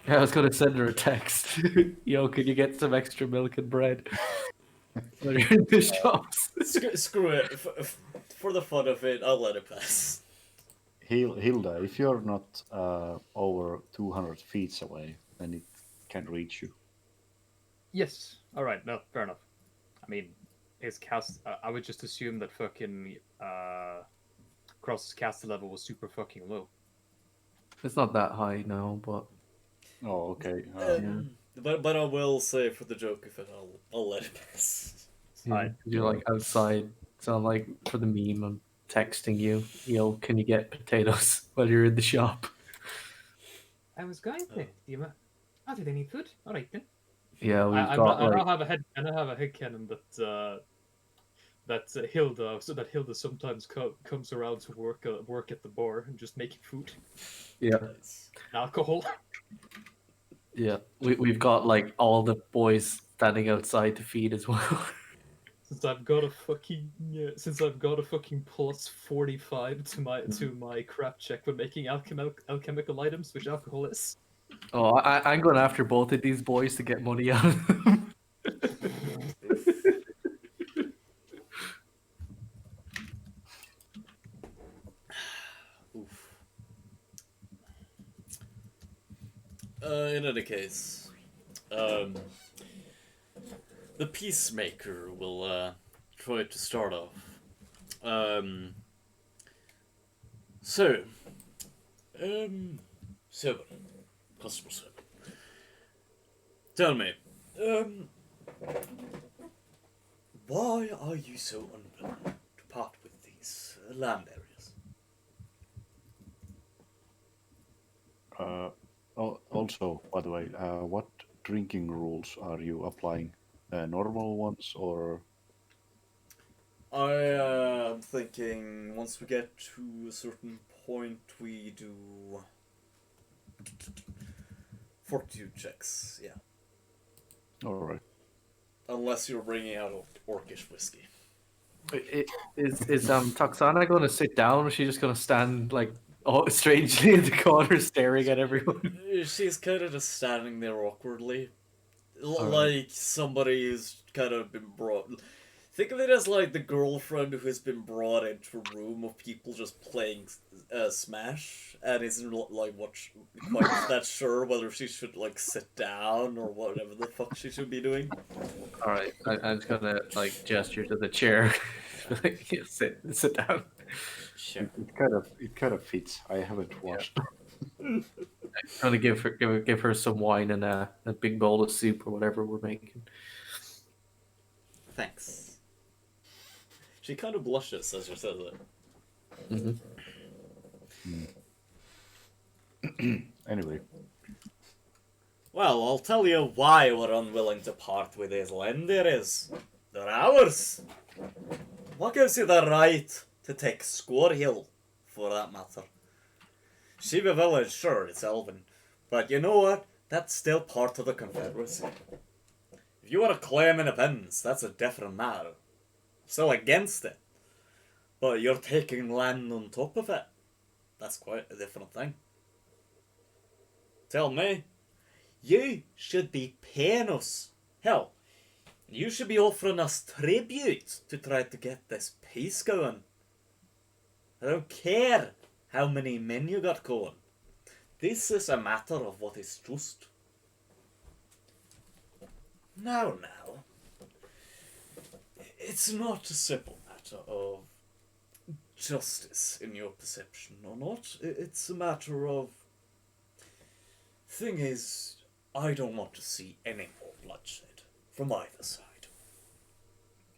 Yeah, I was going to send her a text. Yo, can you get some extra milk and bread? When you're in the shops. Screw it. For the fun of it, I'll let it pass. Hilda, if you're not over 200 feet away, then it can reach you. Yes. All right. No, fair enough. I mean, his cast. I would just assume that fucking Cross's caster level was super fucking low. It's not that high now, but Oh, okay. But I will say for the joke of it, I'll let it pass. yeah, you're like outside. So like for the meme, I'm texting you. Yo, can you get potatoes while you're in the shop? I was going to. Oh, do they need food? All right then. Yeah, we've I got now like have a head. I now have a headcanon that Hilda. So that Hilda sometimes comes around to work at the bar and just making food, yeah. Nice. and alcohol. Yeah, we've got like all the boys standing outside to feed as well. Since I've got a fucking plus 45 to my crap check when making alchemical items, which alcohol is. Oh, I'm going after both of these boys to get money out of them. Oof. In any case, the peacemaker will try to start off. So, customer service. Tell me, why are you so unwilling to part with these land areas? Also, by the way, what drinking rules are you applying? Normal ones or? I am thinking once we get to a certain point, we do fortitude checks. Yeah, All right. unless you're bringing out orcish whiskey. Is Toxana going to sit down, or is she just going to stand like strangely in the corner staring at everyone? She's kind of just standing there awkwardly, Alright. like somebody who's kind of been brought. Think of it as like the girlfriend who has been brought into a room of people just playing Smash and isn't like quite that sure whether she should like sit down or whatever the fuck she should be doing. All right, I'm just gonna like gesture to the chair, like yeah, sit down. Sure. It kind of fits. I haven't watched. I'm gonna give her some wine and a big bowl of soup or whatever we're making. Thanks. She kind of blushes as she says it. Anyway, Well, I'll tell you why we're unwilling to part with these land areas. They're ours. What gives you the right to take Score Hill, for that matter? Peepee Village, sure, it's Elven. But you know what? That's still part of the Confederacy. If you want to claim independence, that's a different matter. Still against it. But you're taking land on top of it. That's quite a different thing. Tell me, you should be paying us. Hell, you should be offering us tribute to try to get this peace going. I don't care how many men you got going. This is a matter of what is just. Now, it's not a simple matter of justice in your perception or not. It's a matter of. Thing is, I don't want to see any more bloodshed from either side.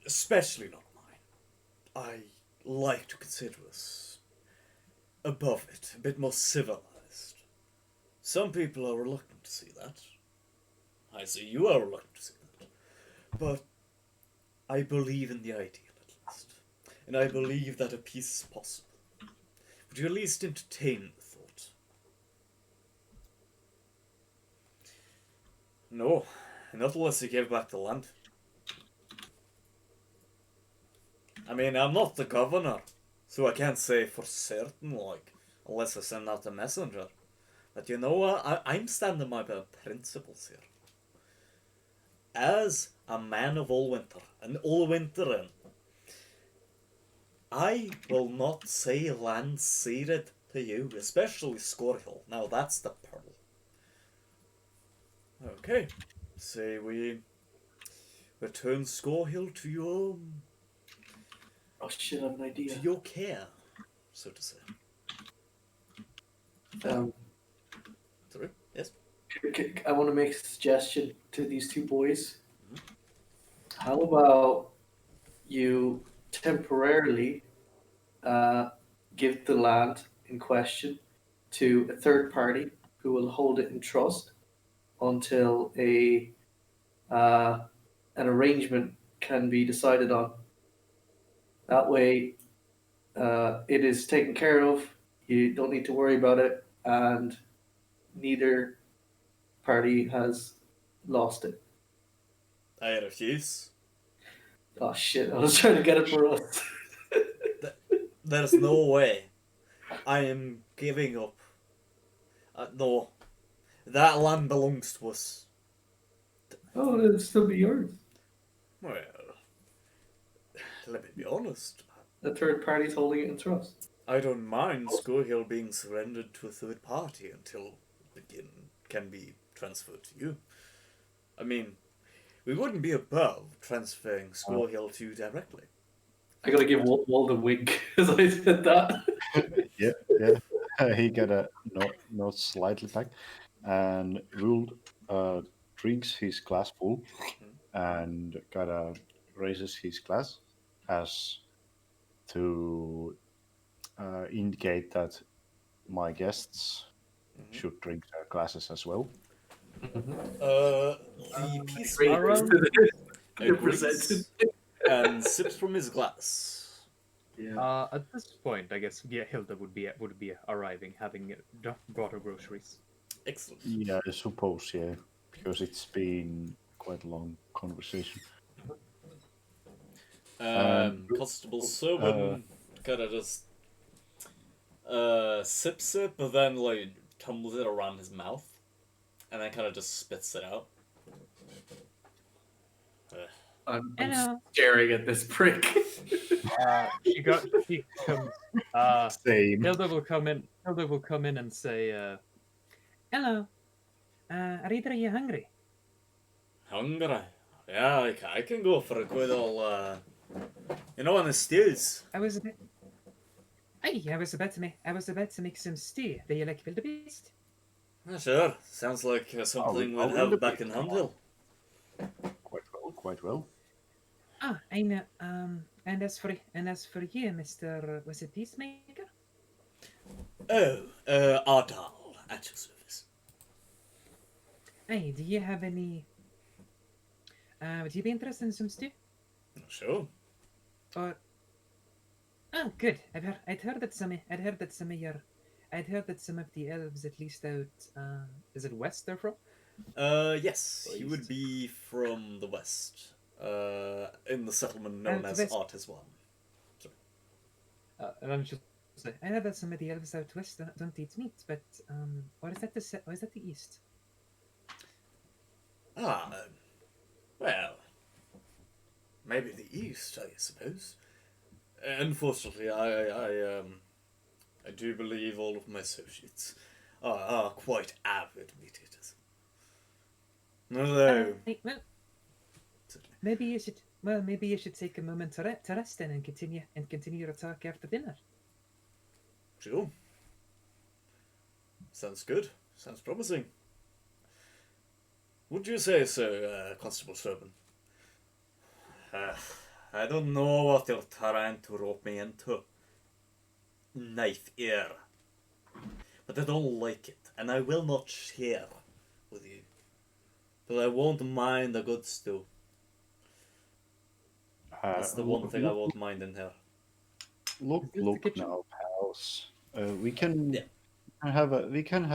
Especially not mine. I like to consider us above it, a bit more civilized. Some people are reluctant to see that. I see you are reluctant to see that. But I believe in the ideal, at least. And I believe that a peace is possible. Would you at least entertain the thought? No, not unless you give back the land. I mean, I'm not the governor, so I can't say for certain, like, unless I send out a messenger. But you know what? I'm standing by my principles here. As a man of Alwynter, an Alwynteran, I will not say land ceded to you, especially Scorehill. Now that's the pearl. Okay, say we return Scorehill to your Oh shit, I have an idea. to your care, so to say. Sorry. Yes. I want to make a suggestion to these two boys. How about you temporarily give the land in question to a third party who will hold it in trust until an arrangement can be decided on. That way, it is taken care of. You don't need to worry about it, and neither party has lost it. I refuse. Oh shit! I was trying to get it for us. There's no way. I am giving up. No. That land belongs to us. Oh, it'll still be yours. Well, let me be honest. The third party's holding it in trust. I don't mind Scorehill being surrendered to a third party until it can be transferred to you. I mean, we wouldn't be above transferring Scorehill to you directly. I gotta give Walt a wink as I said that. Yeah. He got a not slightly back, and Ruled drinks his glass full, and gotta raises his glass as to indicate that my guests should drink their glasses as well. The peace Great. Around- agrees and sips from his glass. Yeah. At this point, I guess Hilda would be arriving, having brought her groceries. Excellent. Yeah, I suppose, yeah, because it's been quite a long conversation. Constable Sermon kind of just sips it, but then like tumbles it around his mouth, and then kind of just spits it out. I'm Hello. staring at this prick. She comes. Same. Hilda will come in. Hilda will come in and say, Hello. Are either of you hungry? Hungry? Yeah, I can go for a good old, on the stews. I was about to make some stew. Do you like wildebeest? Yeah, sure. Sounds like something we'd have back in Hundill. Quite well. Ah, I know. And as for you, Mister, was it Peacemaker? Oh, Ardal, at your service. Hey, do you have any? Would you be interested in some stew? Sure. Or oh, good. I'd heard that some of the elves, at least out, is it west they're from? Yes, he would be from the west. In the settlement known the as west. Artis-1. and I'm just say, I know that some of the elves out west don't eat meat, but or is that the east? Well, maybe the east, I suppose. Unfortunately, I do believe all of my associates are quite avid meat eaters. Although, Well, maybe you should take a moment to rest then and continue your talk after dinner. sure. Sounds good. Sounds promising. Would you say so, Constable Serban? I don't know what you're trying to rope me into. Knife ear. But I don't like it, and I will not share with you. But I won't mind a good stew. That's the one thing I won't mind in here. Look Is this the kitchen? now, pals. We can have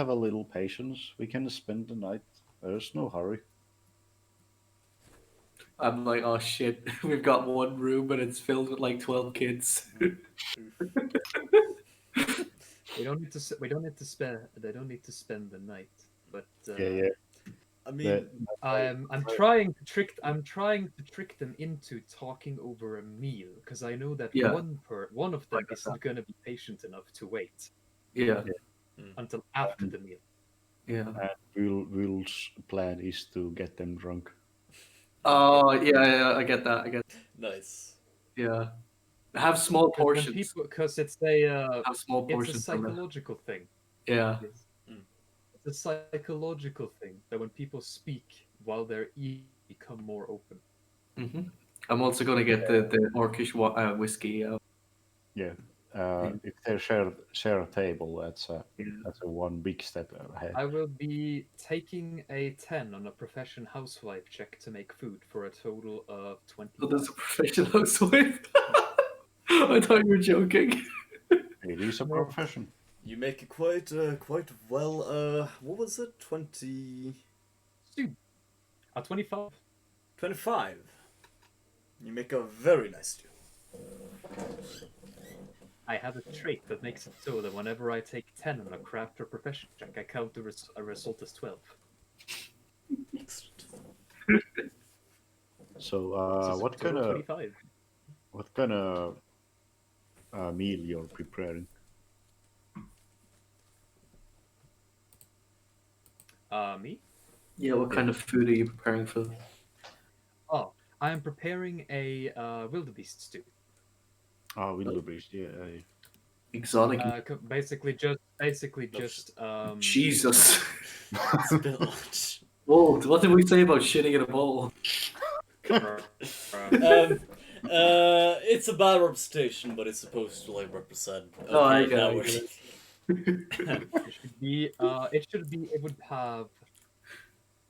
a little patience. We can spend the night. There's no hurry. I'm like, oh shit, we've got one room, but it's filled with like 12 kids. we don't need to. We don't need to spend. They don't need to spend the night. But Yeah. I mean, I'm trying to trick them into talking over a meal because I know that Yeah. one of them isn't going to be patient enough to wait Yeah, until after the meal. yeah. And Will's plan is to get them drunk. Oh, yeah, I get that. nice. Yeah. Have small portions. Because it's a Have small it's a portions. from it. psychological thing. Yeah. It's a psychological thing that when people speak while they're eating, become more open. I'm also going to get the orcish whiskey. Yeah. If they share a table, that's a one big step ahead. I will be taking a 10 on a profession housewife check to make food for a total of 20. So there's a professional housewife. I thought you were joking. It is a profession. You make it quite well. What was it? 20... Stew. 25. 25. You make a very nice stew. I have a trait that makes it so that whenever I take 10 on a craft or profession check, I count a result as 12. Excellent. So, what kind of 25. meal you're preparing? Me? Yeah, what kind of food are you preparing for them? Oh, I am preparing a wildebeest stew. Oh, wildebeest, yeah. Exotic. Basically just Jesus. It's a bit much. Bold. What did we say about shitting in a bowl? It's a bad representation, but it's supposed to like represent. Okay, Oh, I get now it, I we're. get it. it would have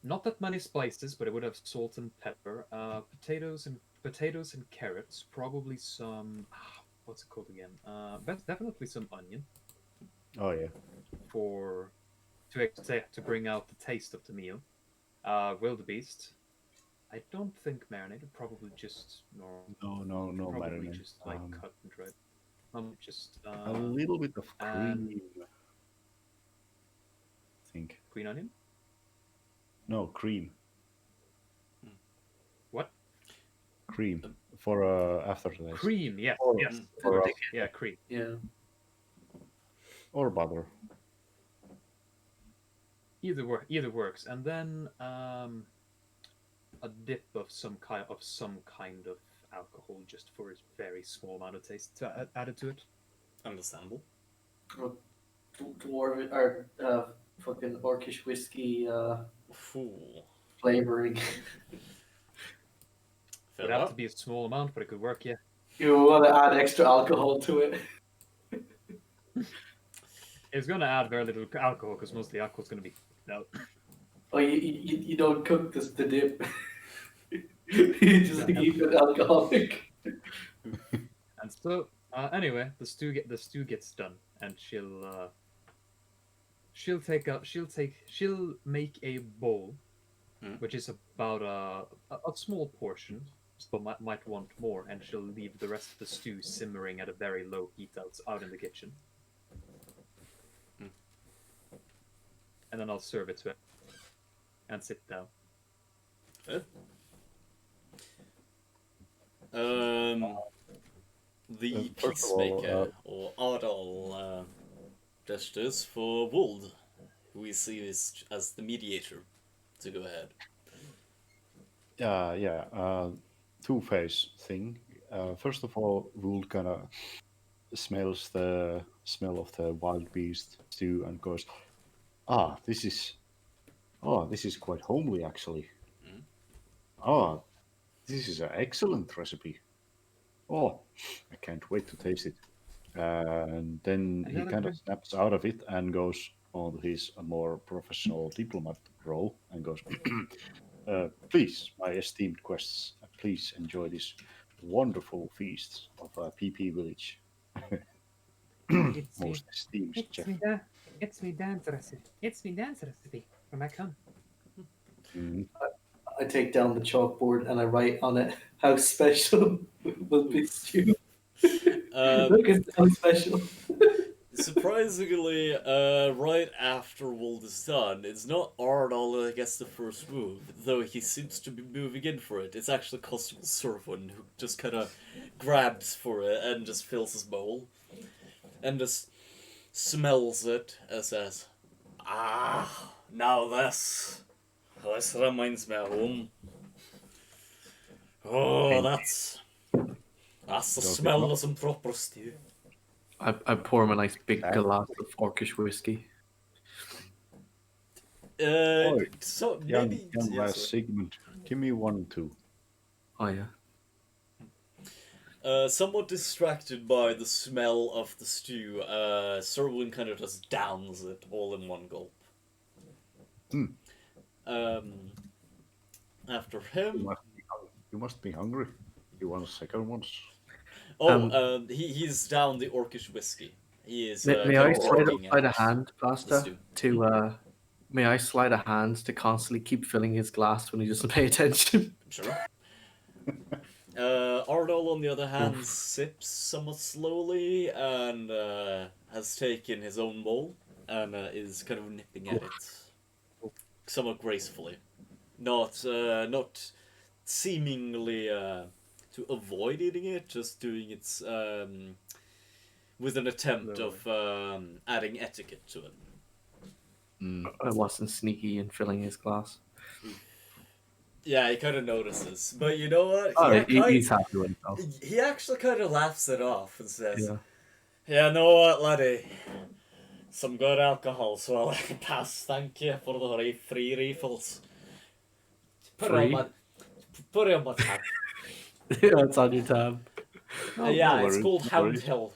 not that many spices, but it would have salt and pepper, potatoes and carrots, probably some what's it called again? Definitely some onion Oh, yeah. to bring out the taste of the meal. Wildebeest. I don't think marinated. Probably just normal. No Probably marinade. just like cut and dried. Just A little bit of and- cream. I think. green onion. No, cream. What? Cream. For aftertaste. Cream. Yes. Or- Yes. or- Yeah, cream. Yeah. Or butter. Either works. And then a dip of some kind of alcohol, just for a very small amount of taste added to it. Understandable. Dwarf or fucking orcish whiskey Fool. flavoring. Fair Would have enough. to be a small amount, but it could work. Yeah. You want to add extra alcohol to it. It's going to add very little alcohol because most of the alcohol is going to be no. Oh, you don't cook the dip. You just keep it alcoholic. And so anyway, the stew gets done, and she'll make a bowl, which is about a small portion, but might want more, and she'll leave the rest of the stew simmering at a very low heat out in the kitchen. And then I'll serve it to her and sit down. The First of all, peacemaker or Ardal gestures for Wold, who we see as the mediator, to go ahead. Yeah. Two-phase thing. First of all, Wool kind of smells the smell of the wild beast stew and goes, this is quite homely actually. This is an excellent recipe. Oh, I can't wait to taste it. And then he kind of snaps out of it and goes on his more professional diplomat role and goes, please, my esteemed guests, please enjoy this wonderful feast of Peepee Village. Most esteemed chef. It's me dance recipe. It's me dance recipe from back home. I take down the chalkboard and I write on it how special will be stew. Look, it's how special. Surprisingly, right after Wold is done, it's not Ardal that gets the first move, though he seems to be moving in for it. It's actually Constable Servon who just kind of grabs for it and just fills his bowl. And just smells it and says, now this reminds me of home. Oh, that's the smell of some proper stew. I pour him a nice big glass of orcish whiskey. So Young maybe last Sigmund, give me 1 2. Oh yeah. Somewhat distracted by the smell of the stew, Serwin kind of just downs it all in one gulp. After him... You must be hungry. You want a second one? He's down the orcish whiskey. He is. May I slide a hand, the Pasta, stew. to may I slide a hand to constantly keep filling his glass when he doesn't pay attention? Sure. Ardal, on the other hand, sips somewhat slowly and has taken his own bowl and is kind of nipping at it somewhat gracefully, not seemingly to avoid eating it, just doing it with an attempt of adding etiquette to it. I wasn't sneaky in filling his glass. Yeah, he kind of notices. But you know what? Oh, he's happy with himself. He actually kind of laughs it off and says, Yeah. "Yeah, know what, laddie? Some good alcohol, so I'll pass. Thank you for the free refills. Put Free? it on my tab. Yeah, it's on your tab. Yeah, no it's worries, called no Hound worries. Hill.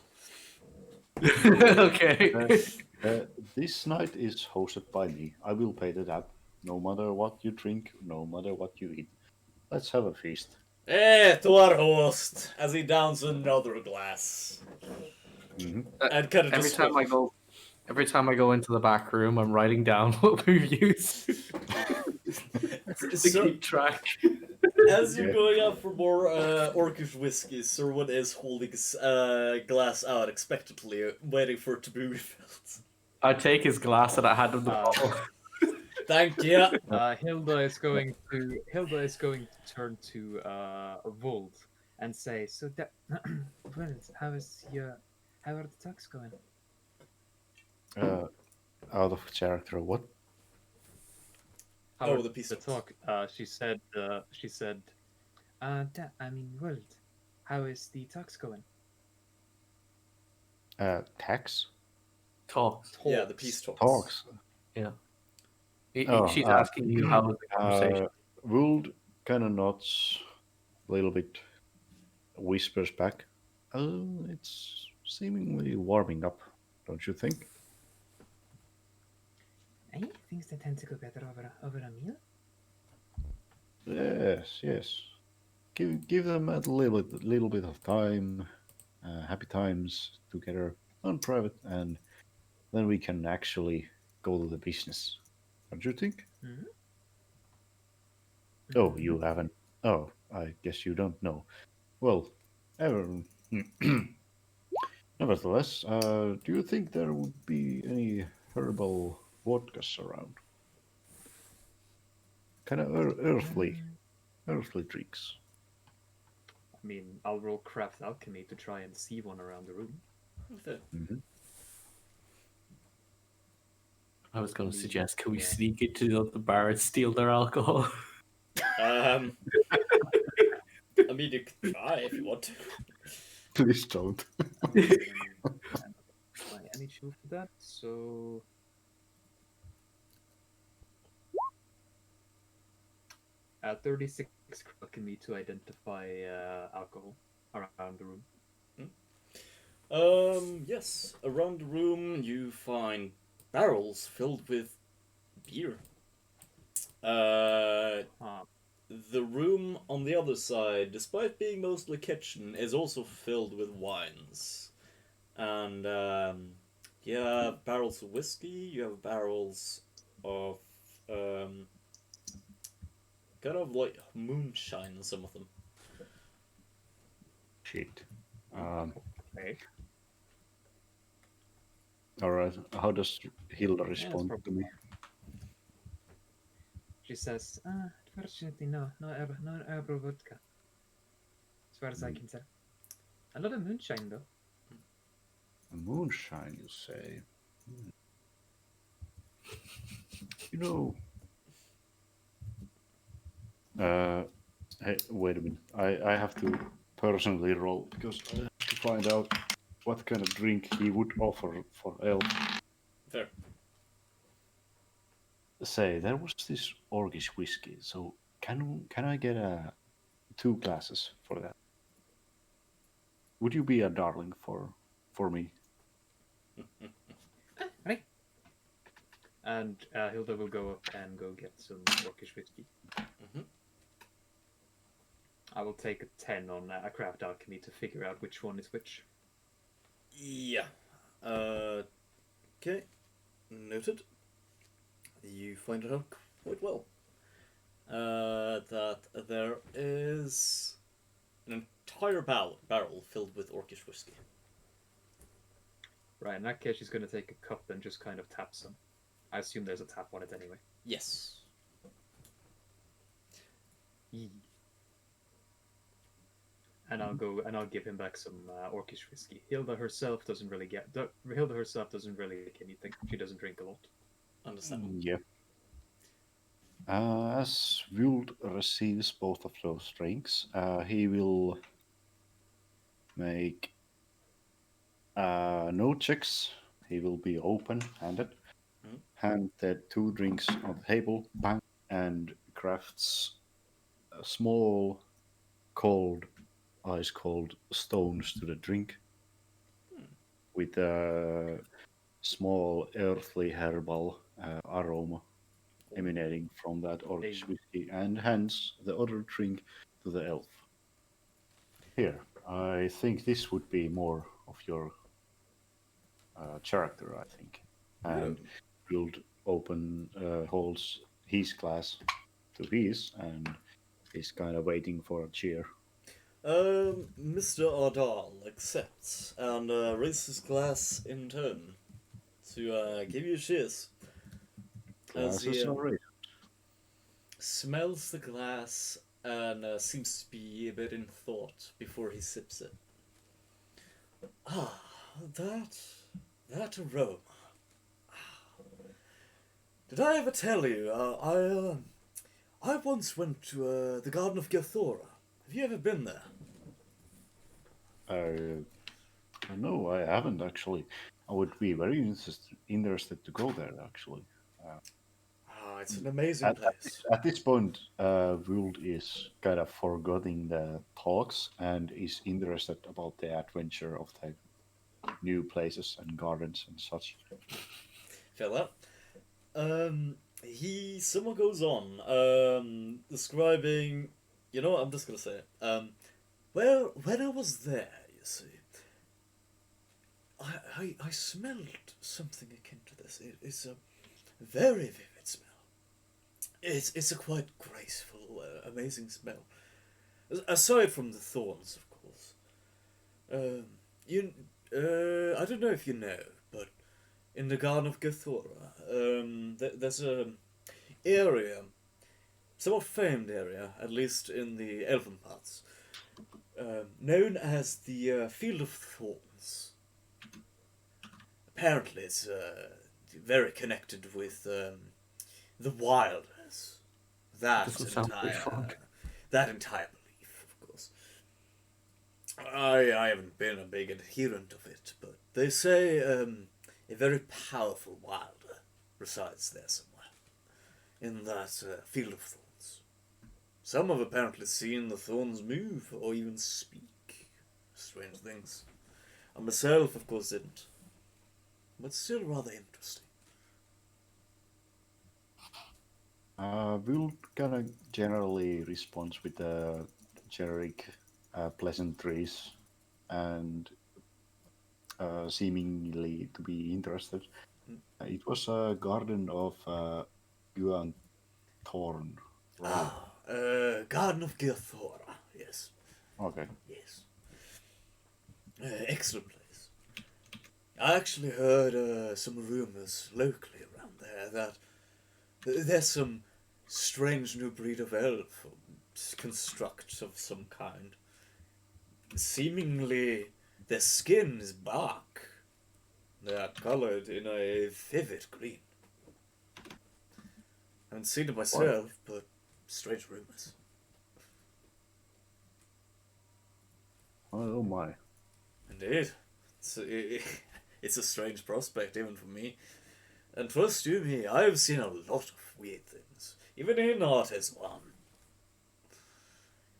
Okay. This night is hosted by me. I will pay the tab, no matter what you drink, no matter what you eat. Let's have a feast. To our host, as he downs another glass. Hmm. And kind of every just every time I go into the back room, I'm writing down what we've used to so, keep track. as you're Yeah. going out for more orcish whiskey, Sirwin is holding his glass out expectantly, waiting for it to be refilled. I take his glass and I hand him the bottle. Thank you. Hilda is going to turn to Vold and say, "So that, well, how are the talks going?" Out of character, what? How Oh, are the peace the talks. talk. She said. I mean, Vold, how is the talks going? Tax? Talks. Yeah, the peace talks. Talks. Yeah. Oh, She's asking you how was the conversation. Would kind of nods a little bit, whispers back. It's seemingly warming up, don't you think? Things that tend to go better over a meal. Yes, yes. Give them a little bit of time, happy times together on private, and then we can actually go to the business. Don't you think? Mhm. Oh, you haven't. Oh, I guess you don't know. Well, ever. Nevertheless, do you think there would be any herbal vodkas around? Kind of earthly drinks. I mean, I'll roll craft alchemy to try and see one around the room. Okay. Hmm. I was going to suggest, can we Yeah. sneak into the bar and steal their alcohol? I mean, you could try if you want to. Please don't. I need to for that. So 36 alchemy to identify alcohol around the room. Yes. Around the room, you find barrels filled with beer. The room on the other side, despite being mostly kitchen, is also filled with wines. And you have barrels of whiskey, you have barrels of kind of like moonshine in some of them. Shit. Okay. All right. How does Hilda Yeah, respond that's to me? She says, "Unfortunately, no herbal vodka, as far as I can tell. A lot of moonshine, though." Moonshine, you say? You know. Hey, wait a minute. I have to personally roll because I have to find out what kind of drink he would offer for elf. Fair. Say there was this Orcish whiskey. So can I get 2 glasses for that? Would you be a darling for me? Right. And Hilda will go up and go get some orcish whiskey. Mhm. I will take a 10 on a craft alchemy to figure out which one is which. Yeah. Okay. Noted. You find it out quite well. That there is an entire barrel filled with orcish whiskey. Right, in that case, she's going to take a cup and just kind of tap some. I assume there's a tap on it anyway. Yes. And I'll go and I'll give him back some orcish whiskey. Hilda herself doesn't really get anything. She doesn't drink a lot. Understand. Yeah. As Wuld receives both of those drinks, he will make no checks. He will be open-handed, Mhm. hand the 2 drinks on the table, bang, and crafts small, cold, ice cold stones to the drink with a small earthly herbal aroma emanating from that orange Hey. whiskey, and hands the other drink to the elf. Here, I think this would be more of your character, I think. And Guild holds his glass to his, and is kind of waiting for a cheer. Mr. Ardal accepts and raises his glass in turn to give you a cheers as he Glasses are raised. smells the glass and seems to be a bit in thought before he sips it. Ah, that aroma. Did I ever tell you? I once went to the Garden of Gethora. Have you ever been there? No, I haven't actually. I would be very interested to go there actually. Ah, it's an amazing At, at, this, place. at this point, Wuld is kind of forgetting the talks and is interested about the adventure of the new places and gardens and such. Feel that? He somewhat goes on, describing. You know what? I'm just gonna say it. Well, when I was there, you see, I smelled something akin to this. It's a very vivid smell. It's a quite graceful, amazing smell. Aside from the thorns, of course. Um, you, I don't know if you know, but in the Garden of Gethora, there's a area, somewhat famed area, at least in the elven parts, known as the Field of Thorns. Apparently, it's very connected with the wilderness. Doesn't sound very fun. That entire belief, of course. I haven't been a big adherent of it, but they say a very powerful wilder resides there somewhere in that Field of Thorns. Some have apparently seen the thorns move or even speak. Strange things. I myself, of course, didn't. But still rather interesting. We'll kind of generally respond with the generic pleasantries and seemingly to be interested. It was a garden of Yuan Thorn. Right? Garden of Gethora. Yes. Okay. Yes. Excellent place. I actually heard some rumors locally around there that there's some strange new breed of elf, or construct of some kind. Seemingly, their skin is bark. They are colored in a vivid green. I haven't seen it myself, but strange rumors. Oh my. Indeed. It's a strange prospect, even for me. And trust you me, I've seen a lot of weird things. Even in art as one.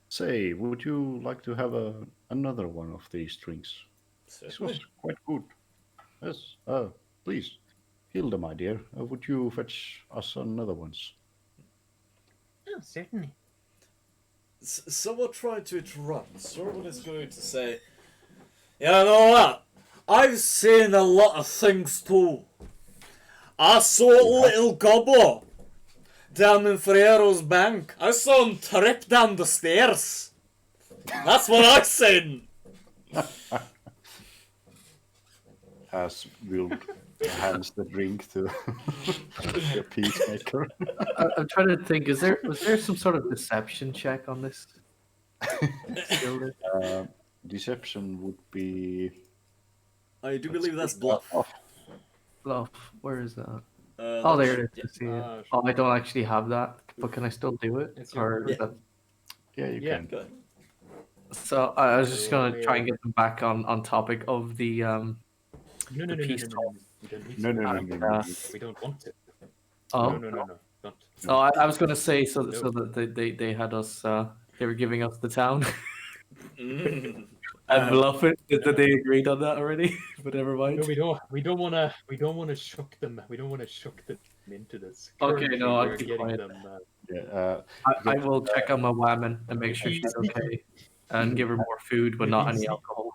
Say, would you like to have another one of these drinks? This was Certainly. quite good. Yes. Please, Hilda, my dear, would you fetch us another ones? Oh, certainly. Someone tried to interrupt. Someone is going to say, you know what? I've seen a lot of things too. I saw a little gobbler down in Ferrero's bank. I saw him trip down the stairs. That's what I've seen. As Will hands the drink to the peacemaker. I'm trying to think. Was there some sort of deception check on this? Still there? Deception would be. I do believe that's bluff. Bluff. Where is that? That Oh, there should- it is. I see it. Ah, Oh, I don't actually have that. but can I still do it? It's your Or Yeah. that- Yeah, you Yeah. can. Go ahead. so I was just gonna try and Well- get them back on topic of the No, The peace talk. You don't need No, to. no, no, and, no, no. We don't want to. oh, No. Don't. so I was gonna say so No. that they had us they were giving us the town. Mm. I'm bluffing that they agreed on that already, but never mind. No, we don't. We don't want to shock them. We don't want to shock them into this. Okay, Currently, no, I'll we're keep getting quiet. them. Yeah, I will check on my woman and make sure she's okay, and give her more food, but not any alcohol.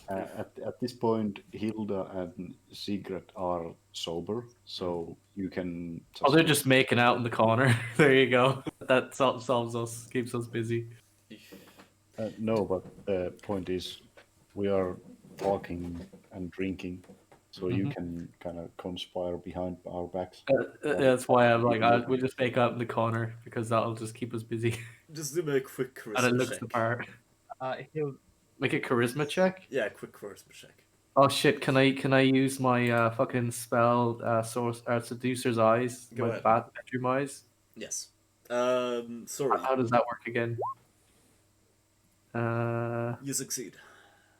at this point, Hilda and Sigrid are sober, so you can. Oh, they're just making out in the corner. There you go. That solves us, keeps us busy. No, but the point is, we are talking and drinking, so you Mhm. can kind of conspire behind our backs. That's why I'm like, we'll just make out in the corner because that'll just keep us busy, Just do me a quick and it charisma looks check. the part. He'll. Make a charisma check. Yeah, quick charisma check. Oh shit! Can I use my fucking spell source seducer's eyes? Go My ahead. bat bedroom eyes. Yes. Sorry. How does that work again? You succeed.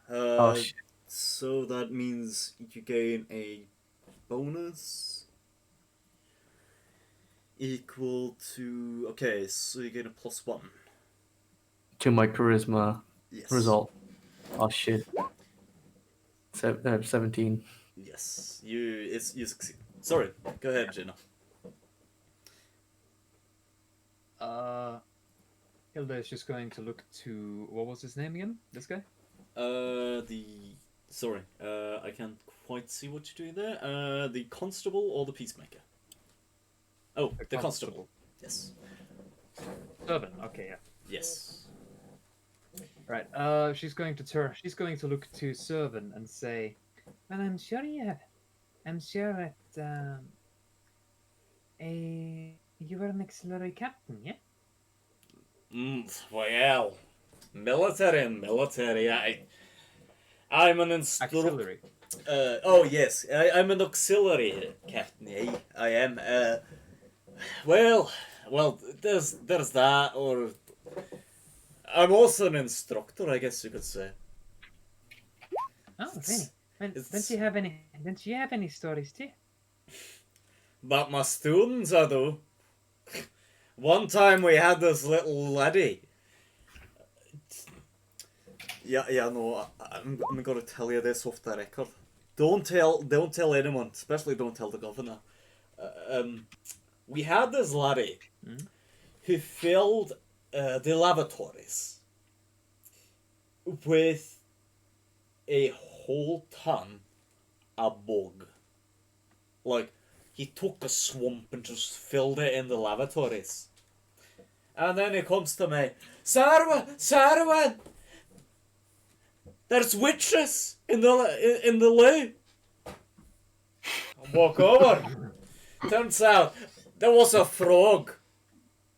Oh shit! So that means you gain a bonus equal to. Okay, so you gain a +1. To my charisma Yes. result. Oh shit! 17. Yes, you succeed. Sorry, go ahead, Gina. Hilda is just going to look to what was his name again? This guy? Sorry, I can't quite see what you're doing there. The constable or the peacemaker? Oh, the constable. Yes. Servant. Okay, yeah. Yes. Right. She's going to look to Servant and say, Well, I'm sure that you were an auxiliary captain, yeah? Well, military. I'm an instructor. auxiliary. Oh yes, I'm an auxiliary captain. I am. Well, there's that, or I'm also an instructor, I guess you could say. Oh, really? Well, It's- don't you have any stories too? But my students, I do. One time we had this little laddie. Yeah, no, I'm gonna tell you this off the record. Don't tell anyone, especially don't tell the governor. We had this laddie who filled the lavatories with a whole ton of bog. Like, he took the swamp and just filled it in the lavatories. And then he comes to me, Sarwin! There's witches in the loo. I walk over. Turns out there was a frog.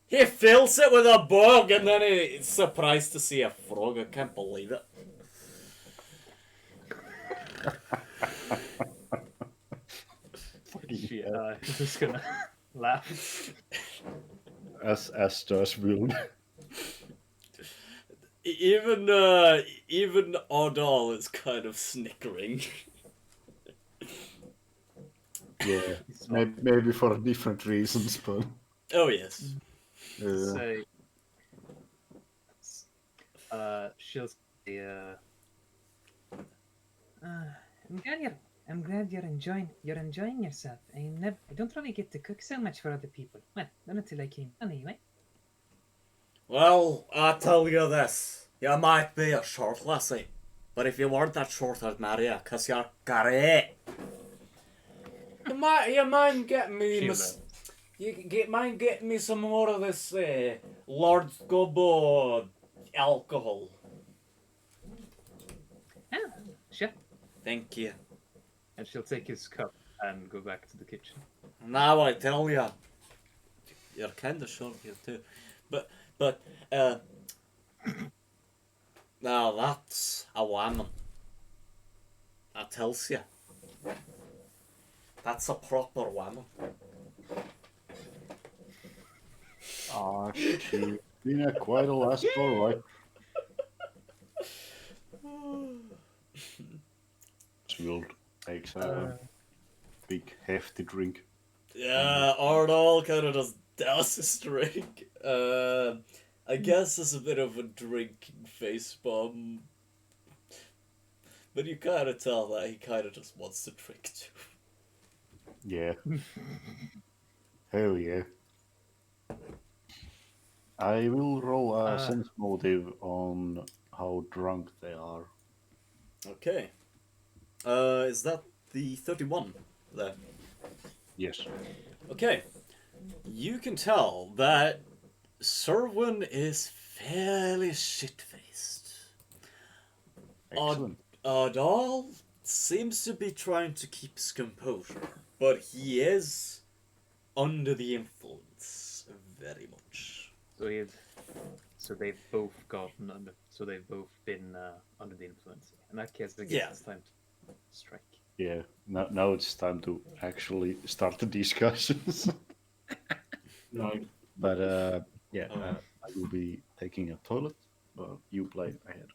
He fills it with a bog and then he's surprised to see a frog. I can't believe it. She is just gonna laugh. As does Will. Even Ordal is kind of snickering. Yeah, maybe for different reasons, but Oh yes. Say, she'll say, I'm glad you're enjoying yourself. I don't really get to cook so much for other people. Well, not until I came anyway. Well, I tell you this. You might be a short lassie, but if you weren't that short, I'd marry you, 'cause you're great. You mind getting me mind getting me some more of this Lord Gobbo alcohol? Oh, sure. Thank you. and she'll take his cup and go back to the kitchen. Now I tell you, you're kind of short here too, but now that's a woman. I tells you, that's a proper woman. Ah, she's been quite a last all right. Swild makes a big hefty drink. Yeah, Arnold kind of just douse his drink. I guess it's a bit of a drinking face bomb. But you kind of tell that he kind of just wants to drink too. Yeah. Hell yeah. I will roll a sense motive on how drunk they are. Okay. Is that the 31 there? Yes. Okay. You can tell that Serwin is fairly shit-faced. Excellent. Adal seems to be trying to keep his composure, but he is under the influence very much. So they've both gotten under. So they've both been under the influence. In that case, I guess it's time to strike. Yeah. Now it's time to actually start the discussions. No. But yeah, I will be taking a toilet, but you play ahead.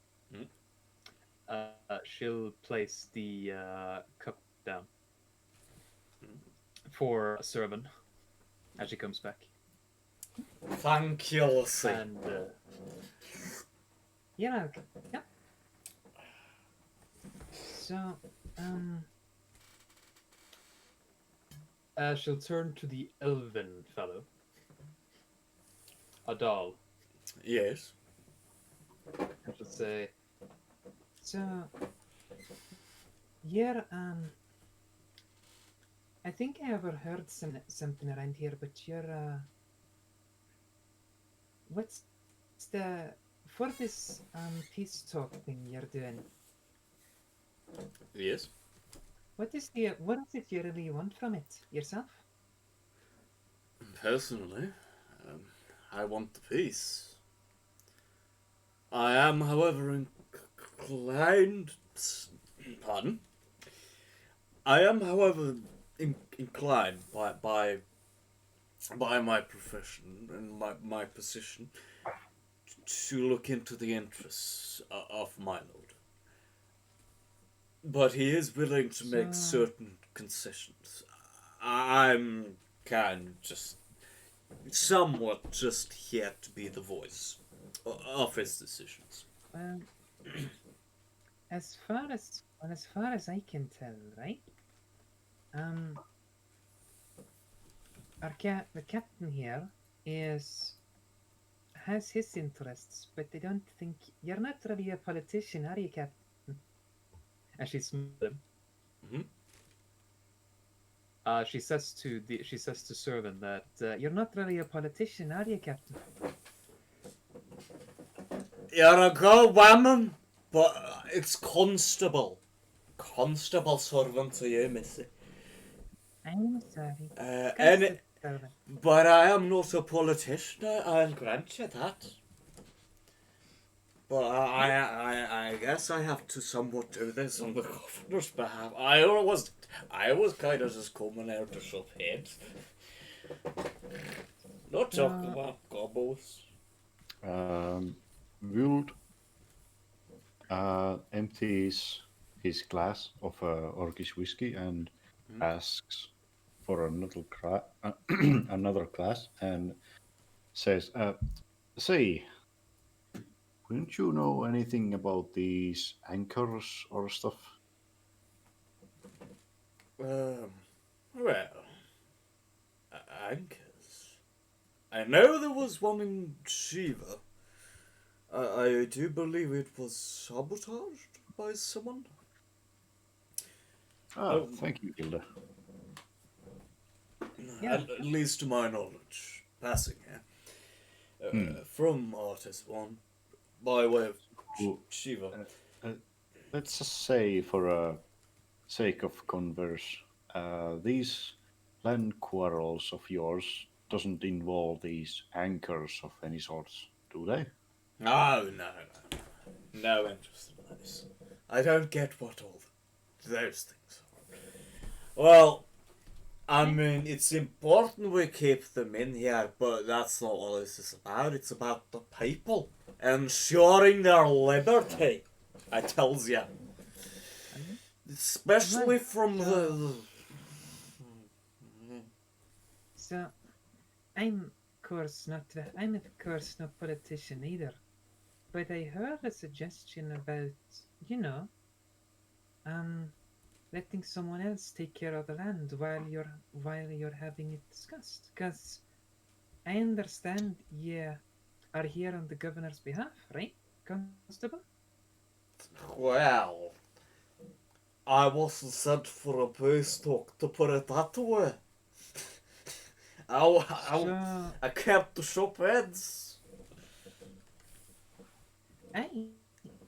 She'll place the cup down for Servan as she comes back. Thank you, Lucy. And Yeah. So, she'll turn to the elven fellow, Adal, Yes. and she'll say, so you're I think I overheard something around here, but you're what's the for this peace talk thing you're doing? Yes. What is it you really want from it yourself? Personally, I want the peace. I am, however, inclined. Pardon. I am, however, inclined by my profession and my position to look into the interests of my lord. But he is willing to make certain concessions. I'm kind of just somewhat just here to be the voice of his decisions. As far as I can tell, right? The captain here has his interests, but I don't think you're not really a politician, are you, Captain? and she smiles at him. Mm-hmm. She says to Servan that You're not really a politician, are you, Captain? You're a good woman, but it's constable. Constable servant to you, missy. I'm sorry. But I am not a politician, I'll grant you that. But I guess I have to somewhat do this on the governor's behalf. I was kind of just coming out to shove heads. Not talk about gobbles. Wild empties his glass of Orcish whiskey and asks for another glass and says, say, wouldn't you know anything about these anchors or stuff? Well, anchors. I know there was one in Shiva. I do believe it was sabotaged by someone. Thank you, Hilda. At least to my knowledge. Passing here. From Artist One, by way of Shiva. Let's just say, for sake of converse, these land quarrels of yours doesn't involve these anchors of any sorts, do they? No. No interest in those. I don't get what all those things are. Well, I mean, it's important we keep them in here, but that's not what this is about. It's about the people ensuring their liberty. I tells ya. Especially from the... So, I'm of course no politician either, but I heard a suggestion about, you know, letting someone else take care of the land while you're having it discussed. Because I understand you are here on the governor's behalf, right, Constable? Well, I wasn't sent for a peace talk, to put it that way. So, I kept the shop heads. aye.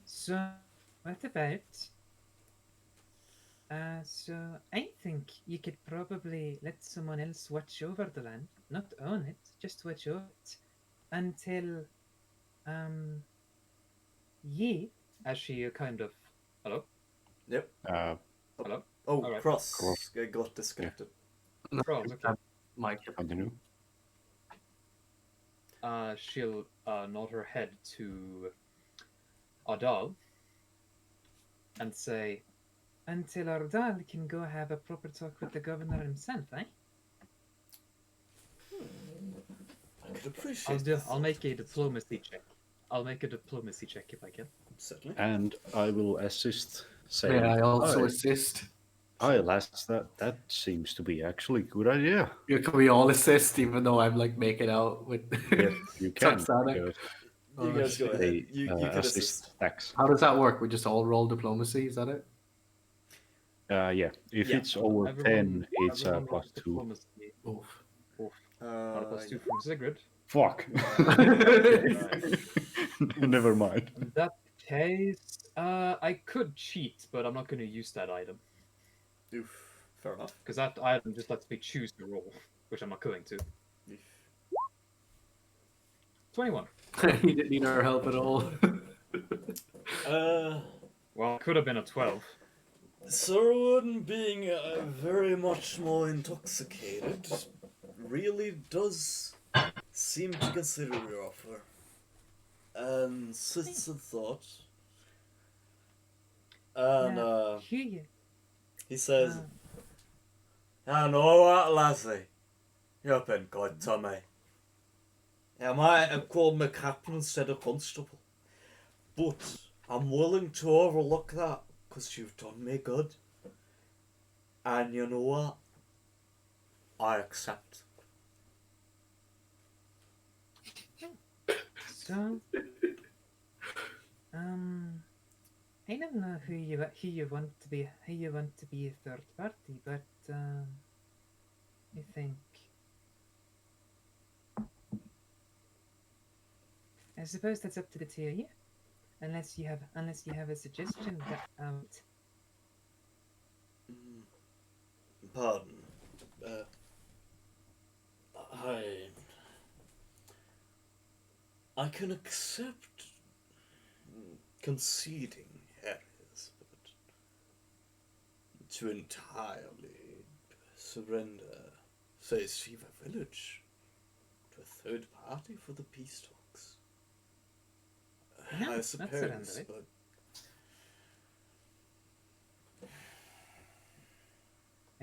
So, what about? So I think you could probably let someone else watch over the land, not own it, just watch over it, until, ye, as she kind of, hello, Yep. hello, Oh, Alright. Cross. I got disconnected. Cross, okay. Mike. Continue. She'll nod her head to Adal And say, until Ardal can go have a proper talk with the governor himself, eh? I could appreciate I'll make a diplomacy check. I'll make a diplomacy check if I can. Certainly. And I will assist, saying, May I also "Aye, assist? aye, lads, that seems to be actually a good idea. Yeah, can we all assist, even though I'm like making out with Yes, you can. Satsana? Because You guys go ahead. they You can assist. assist tax. How does that work? We just all roll diplomacy, is that it? Yeah, if Yeah. it's over 10, it's everyone plus roll 2. diplomacy. Oof. Not a +2 from Sigrid. Fuck. Never mind. In that case, I could cheat, but I'm not going to use that item Oof. Fair enough. because that item just lets me choose to roll, which I'm not going to. Oof. 21. He didn't need our help at all. Well, it could have been a 12. Sorwin, being very much more intoxicated, really does seem to consider your offer. And sits in thought. And Hear you. he says, I know what, lassie. You've been good to me. I might have called me captain instead of constable. But I'm willing to overlook that, because you've done me good. And you know what? I accept. So, I don't know who you want to be a third party, but I think I suppose that's up to the two of you, unless you have a suggestion that Pardon. I can accept conceding areas, but to entirely surrender, say, Shiva Village to a third party for the peace talks. No, I not suppose, surrender it. but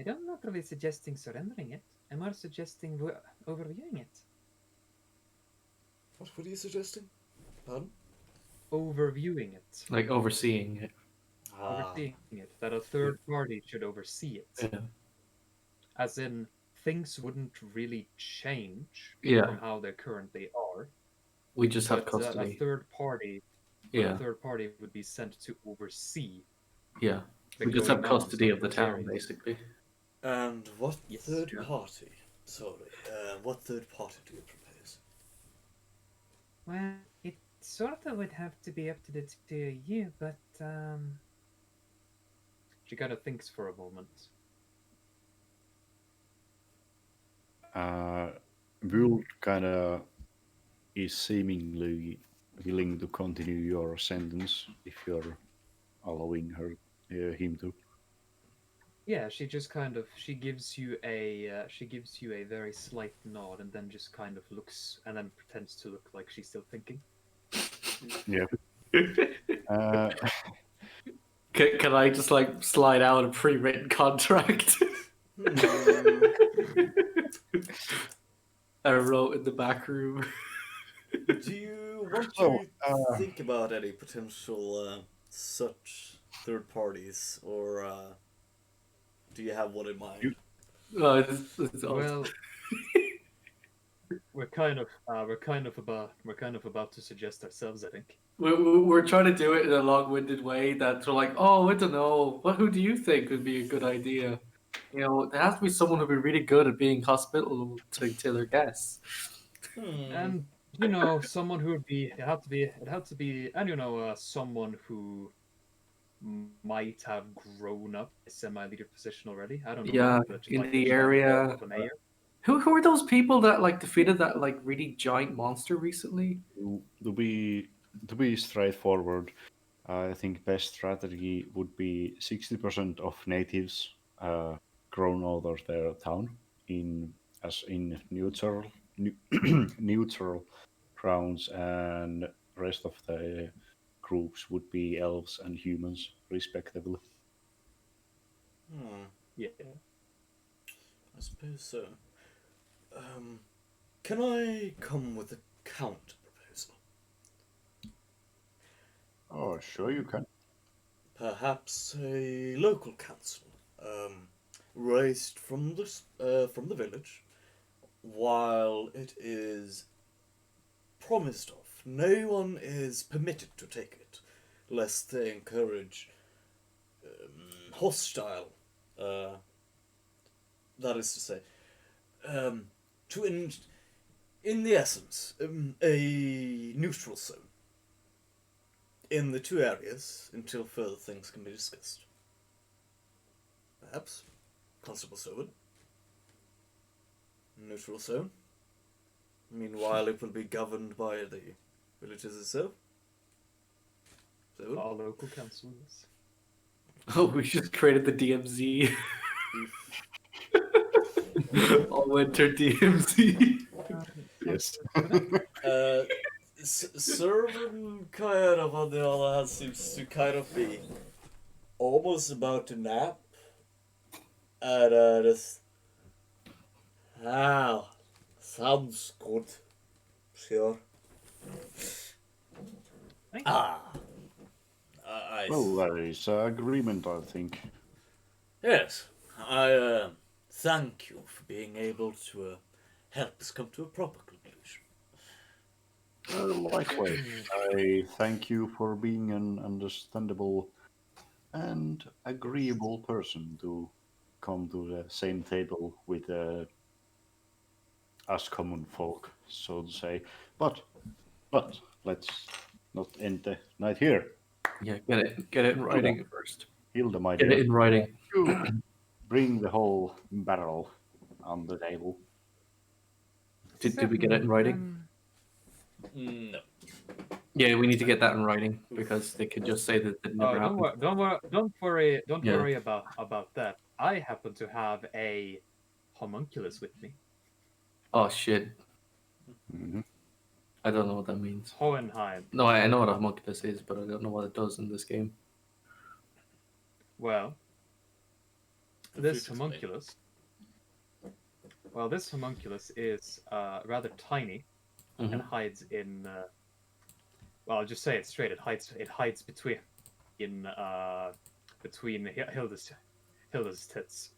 I'm not really suggesting surrendering it. I'm more suggesting overviewing it. what were you suggesting? Pardon? Overviewing it. Like overseeing it. Overseeing it. That a third party should oversee it. Yeah. As in, things wouldn't really change Yeah. from how they currently are. We just have But a custody. third party Yeah. a third party would be sent to oversee. Yeah. the We just have going-ons custody of the those town, areas. basically. And what Yes, third yeah. party? Sorry, what third party do you propose? Well, it sort of would have to be up to the two of you, but She kind of thinks for a moment. Bull kind of is seemingly willing to continue your sentence if you're allowing him to. Yeah, she just kind of she gives you a very slight nod and then just kind of looks and then pretends to look like she's still thinking. Yeah. Uh, Can I just like slide out a pre-written contract? I wrote in the back room. Do you want So, to think about any potential such third parties, or do you have one in mind? Oh, it's Well, we're kind of about to suggest ourselves, I think. we're trying to do it in a long-winded way that we're like, oh, I don't know, who do you think would be a good idea? You know, there has to be someone who'd be really good at being hospitable to their guests. And someone who would be it had to be, and someone who might have grown up a semi-leader position already. I don't know, Yeah, just in like the child area. of a mayor. Who are those people that like defeated that like really giant monster recently? to be straightforward, I think best strategy would be 60% of natives grown out of their town in neutral grounds, and rest of the groups would be elves and humans respectively. Yeah. I suppose so. Um, can I come with a counter proposal? Oh, sure you can. Perhaps a local council, raised from the village, while it is promised of. No one is permitted to take it, lest they encourage hostile. Uh, that is to say, to in the essence, a neutral zone in the two areas until further things can be discussed. Perhaps Constable Sowen. Neutral zone. Meanwhile, it will be governed by the villages itself. So, Our local councillors. Oh, we just created the DMZ. All-winter DMZ. Yes. Servant kind of on the other hand seems to kind of be almost about to nap, and just sounds good, sure. Thank you. I Well, that is agreement, I think. yes, I thank you for being able to help us come to a proper conclusion. Likewise, I thank you for being an understandable and agreeable person to come to the same table with us common folk, so to say. But let's not end the night here. Yeah, get it in writing first. Hilda, my Get dear, it in writing. you bring the whole barrel on the table. Did we get it in writing? No. Yeah, we need to get that in writing because they could just say that it never happened. Don't Yeah. worry about that. I happen to have a homunculus with me. Oh shit! Hmm. I don't know what that means. Hohenheim. No, I know what a homunculus is, but I don't know what it does in this game. Well, Feel this free to explain. homunculus. Well, this homunculus is rather tiny and Mhm. hides in. Well, I'll just say it straight. It hides between Hilda's tits.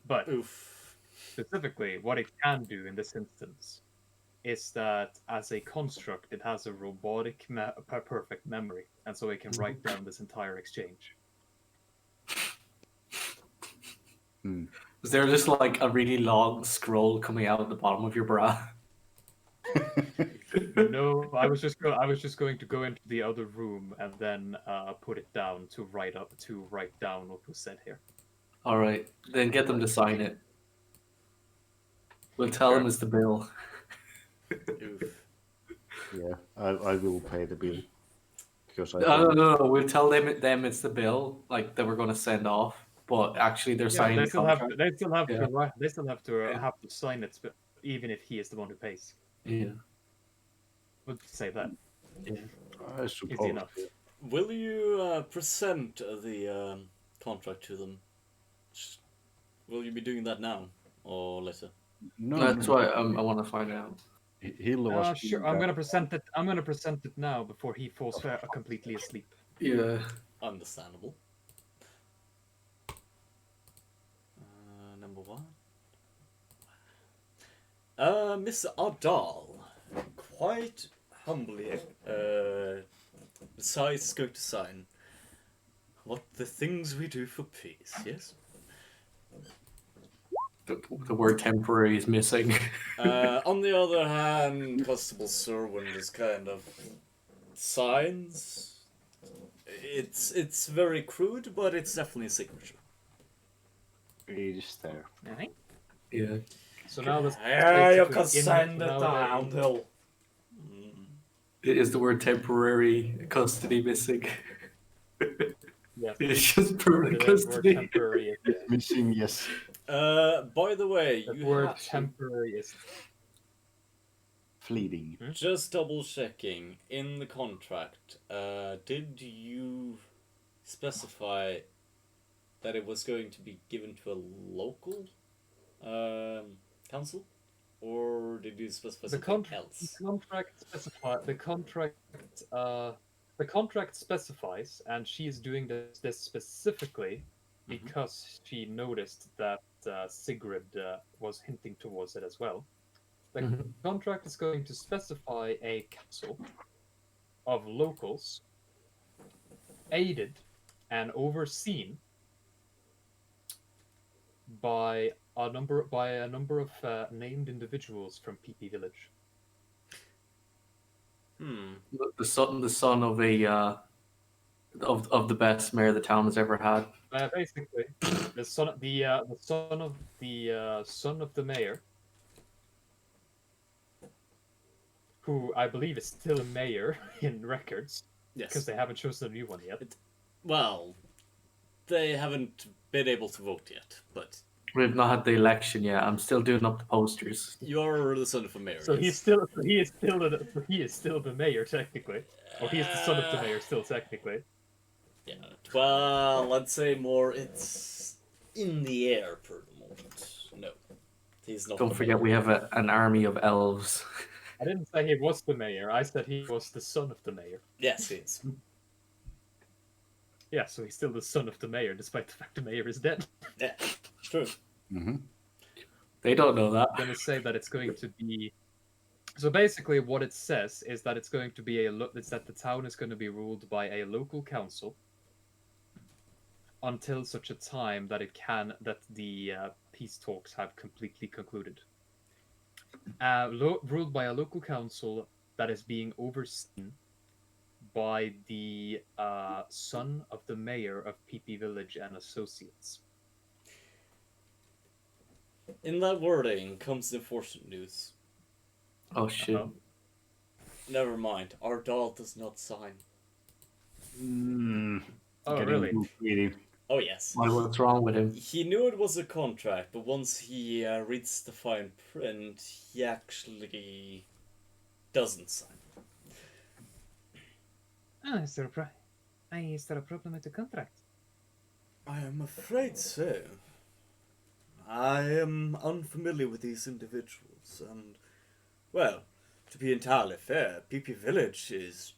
But Oof. specifically, what it can do in this instance is that as a construct, it has a robotic perfect memory, and so it can write down this entire exchange. Is there just like a really long scroll coming out at the bottom of your bra? No, I was just going to go into the other room and then put it down to write down what was said here. All right, then get them to sign it. We'll tell them it's the bill. Oof. Yeah, I will pay the bill. Because I No. We'll tell them it's the bill, like that we're going to send off, but actually they're Yeah, signing they the still have contract. they still have Yeah. to write, they still have to Yeah. have to sign it, even if he is the one who pays. Yeah. We'll say that. I Easy suppose. enough. Will you present the contract to them? Will you be doing that now or later? No, That's no. why I want to find out. Hilda was Sure. doing I'm that. gonna present it. I'm gonna present it now before he falls completely asleep. Yeah. Understandable. Number one. Mr. Ardal, quite humbly, besides going to sign, what the things we do for peace, yes? The word temporary is missing. On the other hand, Constable Serwin is kind of signs. It's very crude, but it's definitely a signature. It is there. Alright. Yeah. So now let's. Yeah, you basically can send it nowadays- downhill. Is the word temporary custody missing? Yes. It's just permanent The word custody. temporary is there. Missing, yes. By the way, The you word have temporary is Fleeting. just double checking in the contract. Did you specify that it was going to be given to a local council, or did you specify the something else? The contract specifies, and she is doing this specifically because she noticed that Sigrid was hinting towards it as well. The contract is going to specify a council of locals aided and overseen by a number of named individuals from Peepee Village. The son of a of the best mayor the town has ever had. Basically, the son of the mayor, who I believe is still a mayor in records because Yes. they haven't chosen a new one yet. Well, they haven't been able to vote yet, but We've not had the election yet. I'm still doing up the posters. you're the son of a mayor. So yes. he is still the mayor technically, or he is the son of the mayor still technically. Yeah. Well, let's say more. It's in the air for the moment. No, he's not. Don't the forget, mayor. we have an army of elves. I didn't say he was the mayor. I said he was the son of the mayor. Yes, he is. Yeah, so he's still the son of the mayor, despite the fact the mayor is dead. Yeah, true. Mm-hmm. They don't know that. I'm gonna say that it's going to be. So basically, what it says is that it's going to be it's that the town is going to be ruled by a local council until such a time that the peace talks have completely concluded. Ruled by a local council that is being overseen by the son of the mayor of Peepee Village and Associates. In that wording comes the unfortunate news. Oh shit. Uh-oh. Never mind. Our doll does not sign. Oh, Getting really? too greedy. Oh yes. Why, what's wrong with him? He knew it was a contract, but once he reads the fine print, he actually doesn't sign. Oh, is there a problem with the contract? I am afraid so. I am unfamiliar with these individuals, and, well, to be entirely fair, Peepee Village is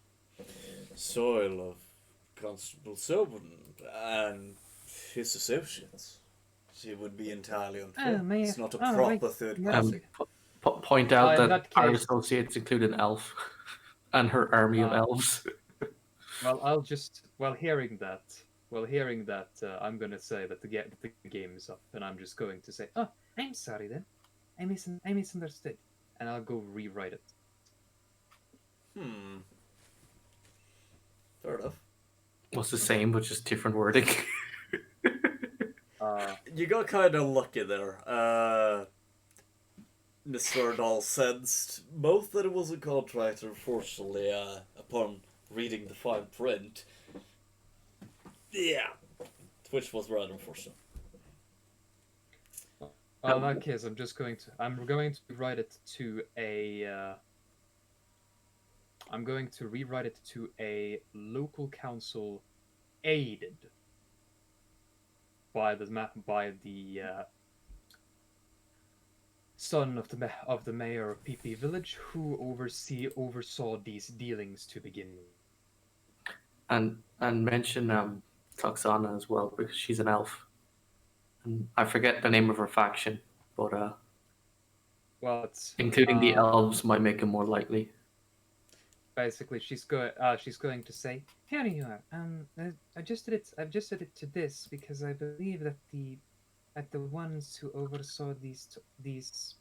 soil of Constable Sobon and his associates. She would be entirely unfair. may It's I- not a oh, proper right. third Yeah. party. Point out In that that our case- associates include an elf and her army of elves. Well, hearing that, I'm gonna say that the game is up, and I'm just going to say, Oh, I'm sorry then. I misunderstood. and I'll go rewrite it. Fair enough. Was the same, but just different wording. You got kind of lucky there. Mr. Ardal sensed both that it was a contract, unfortunately, upon reading the fine print. Yeah, which was rather unfortunate. Well, in that case, I'm going to write it to a. I'm going to rewrite it to a local council aided by the son of the mayor of Peepee Village, who oversaw these dealings to begin with. And mention Toxana as well, because she's an elf. And I forget the name of her faction, but Well, it's including the elves might make it more likely. basically she's going to say, Here you are. I've just did it to this because I believe that the ones who oversaw these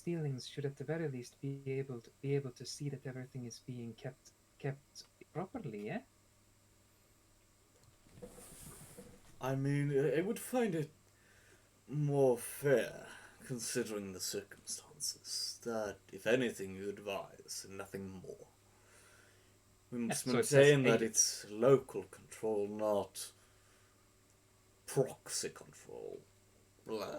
dealings should at the very least be able to see that everything is being kept properly. Yeah. I mean, I would find it more fair, considering the circumstances, that if anything you advise and nothing more. We must so it says maintain that aided. it's local control, not proxy control. Blah.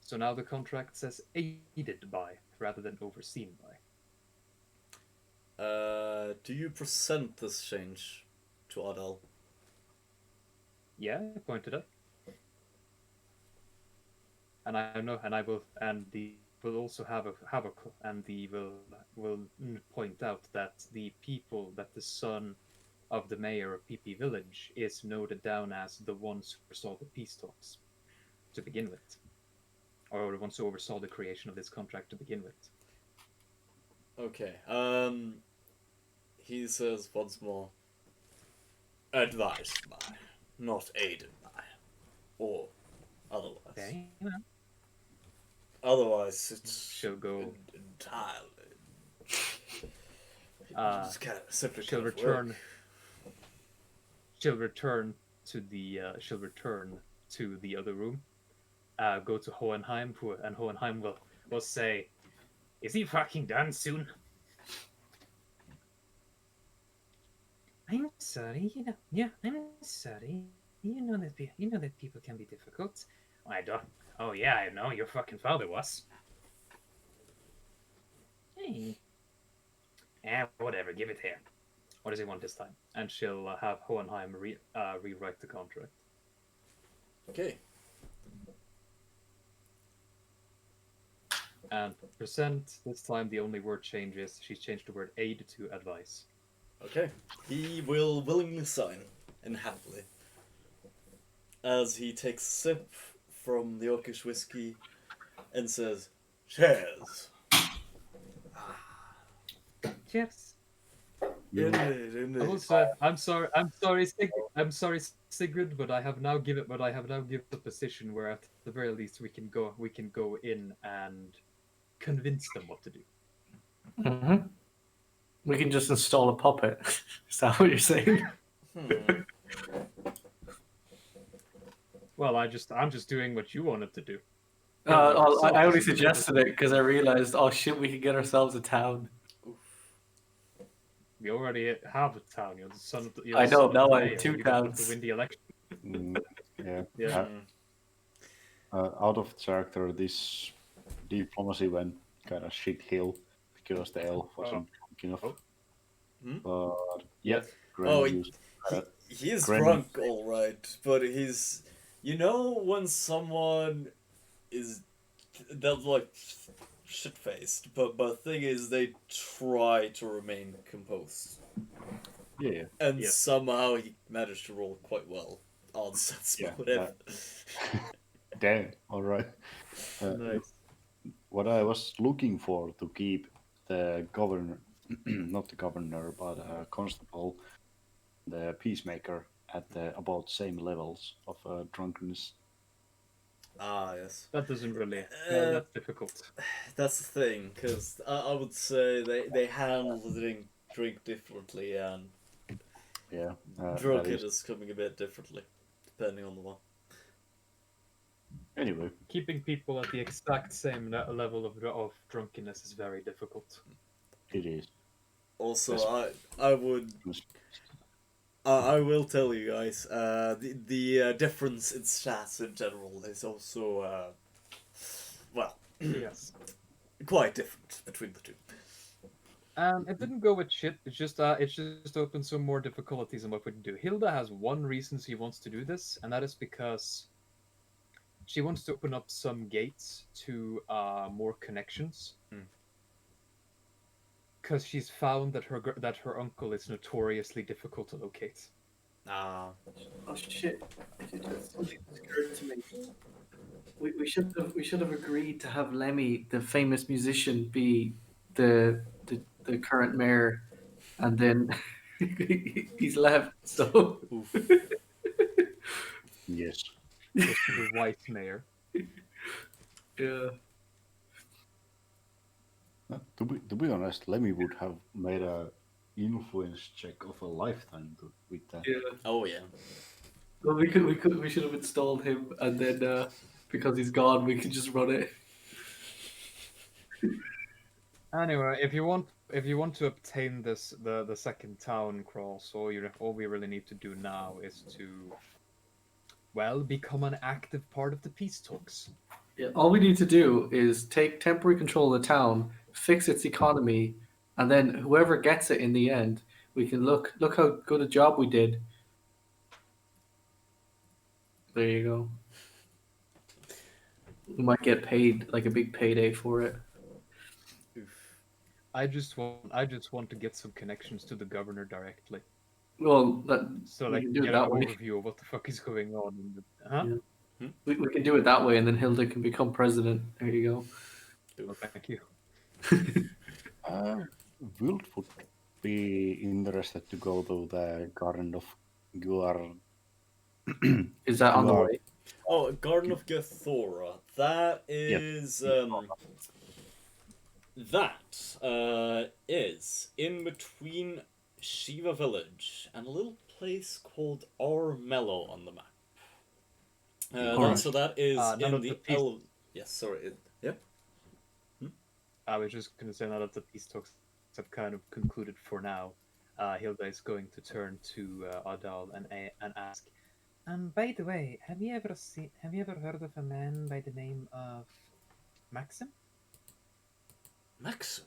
So now the contract says aided by rather than overseen by. Do you present this change to Adal? Yeah, I pointed out. And I know, and I will, and the will also have a and the will point out that the people that the son of the mayor of Peepee Village is noted down as the ones who oversaw the peace talks to begin with, or the ones who oversaw the creation of this contract to begin with. Okay. He says once more, advised by, not aided by, or otherwise. Okay. Otherwise, it's She'll go. entirely. Uh, Simply she'll can't return. work. She'll return to the. She'll return to the other room. Go to Hohenheim, and Hohenheim will say, "Is he fucking done soon?" I'm sorry. Yeah, I'm sorry. You know that people can be difficult. I don't. Oh yeah, I know. Your fucking father was. Hey. Whatever. Give it here. What does he want this time? And she'll have Hohenheim rewrite the contract. Okay. And present, this time the only word changes. She's changed the word aid to advice. Okay. He will willingly sign, and happily. As he takes a sip from the orcish whiskey and says, "Cheers." Cheers. Indeed. Also, I'm sorry, Sigrid, but I have now given the position where at the very least we can go in and convince them what to do. Mm-hmm. We can just install a puppet. Is that what you're saying? Well, I'm just doing what you wanted to do. I only suggested it because I realized, oh shit, we could get ourselves a town. We already have a town. You're the son of the. I know, now I have mayor. 2 You don't have towns. to win the election. Yeah. Yeah. Out of character, this diplomacy went kind of shit hill because the elf wasn't drunk enough. But yeah, Gren He is Gren- drunk, all right, but he's, when someone is, they're like shit faced, but the thing is, they try to remain composed, yeah, and Yeah. somehow he managed to roll quite well on sense Yeah, motive. damn, all right. Nice. What I was looking for to keep the governor, not the governor, but constable, the peacemaker at the about same levels of drunkenness. Ah, yes. That doesn't really. That's difficult. That's the thing, because I would say they handle the drink differently, and Yeah, drunkard is coming a bit differently, depending on the one. Anyway, Keeping people at the exact same level of drunkenness is very difficult. it is. Also, Yes. I would. I will tell you guys. The difference in stats in general is also well, Yes. quite different between the two. It didn't go with shit. It's just opened some more difficulties in what we can do. Hilda has one reason she wants to do this, and that is because she wants to open up some gates to more connections. Hmm. Because she's found that her uncle is notoriously difficult to locate. Ah, Oh shit! Something just occurred to me. We should have agreed to have Lemmy, the famous musician, be the current mayor, and then he's left. So oof. Yes. The white mayor. yeah. To be honest, Lemmy would have made a influence check of a lifetime with that. Yeah. Oh yeah. Well, we should have installed him, and then because he's gone, we can just run it. Anyway, if you want to obtain the second town cross, all we really need to do now is to, well, become an active part of the peace talks. Yeah, all we need to do is take temporary control of the town, fix its economy, and then whoever gets it in the end, we can look how good a job we did. There you go. We might get paid like a big payday for it. Oof. I just want to get some connections to the governor directly, Well, so we I can can do it get an that way. overview of what the fuck is going on. Huh? Yeah. We can do it that way, and then Hilda can become president. There you Well, thank you. Wilt would be interested to go to the Garden of Guar. go. Is that on the Guar. way? Oh, Garden of Gethora. That is is in between Shiva Village and a little place called Armello on the map. Alright. So that is none in of the the piece- Yes, sorry. Yep. I was just going to say now that the peace talks have kind of concluded for now, Hilda is going to turn to Adal and ask, by the way, have you ever heard of a man by the name of Maxim? Maxim.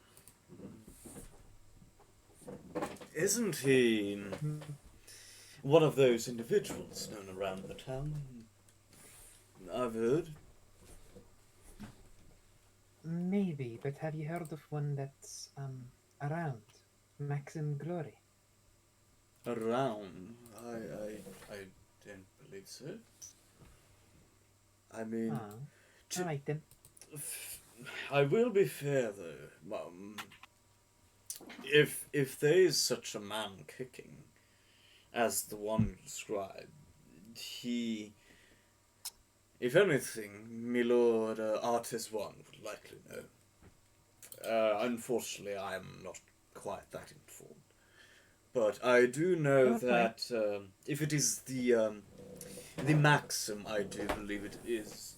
Isn't he one of those individuals known around the town? I've heard. Maybe, but have you heard of one that's around? Maxim Glory. Around? I don't believe so. I mean, Alright then. I will be fair though. If there is such a man kicking, as the one you described, he, if anything, Milord Artis One would likely know. Unfortunately, I am not quite that informed, but I do know Okay. that if it is the Maxim, I do believe it is.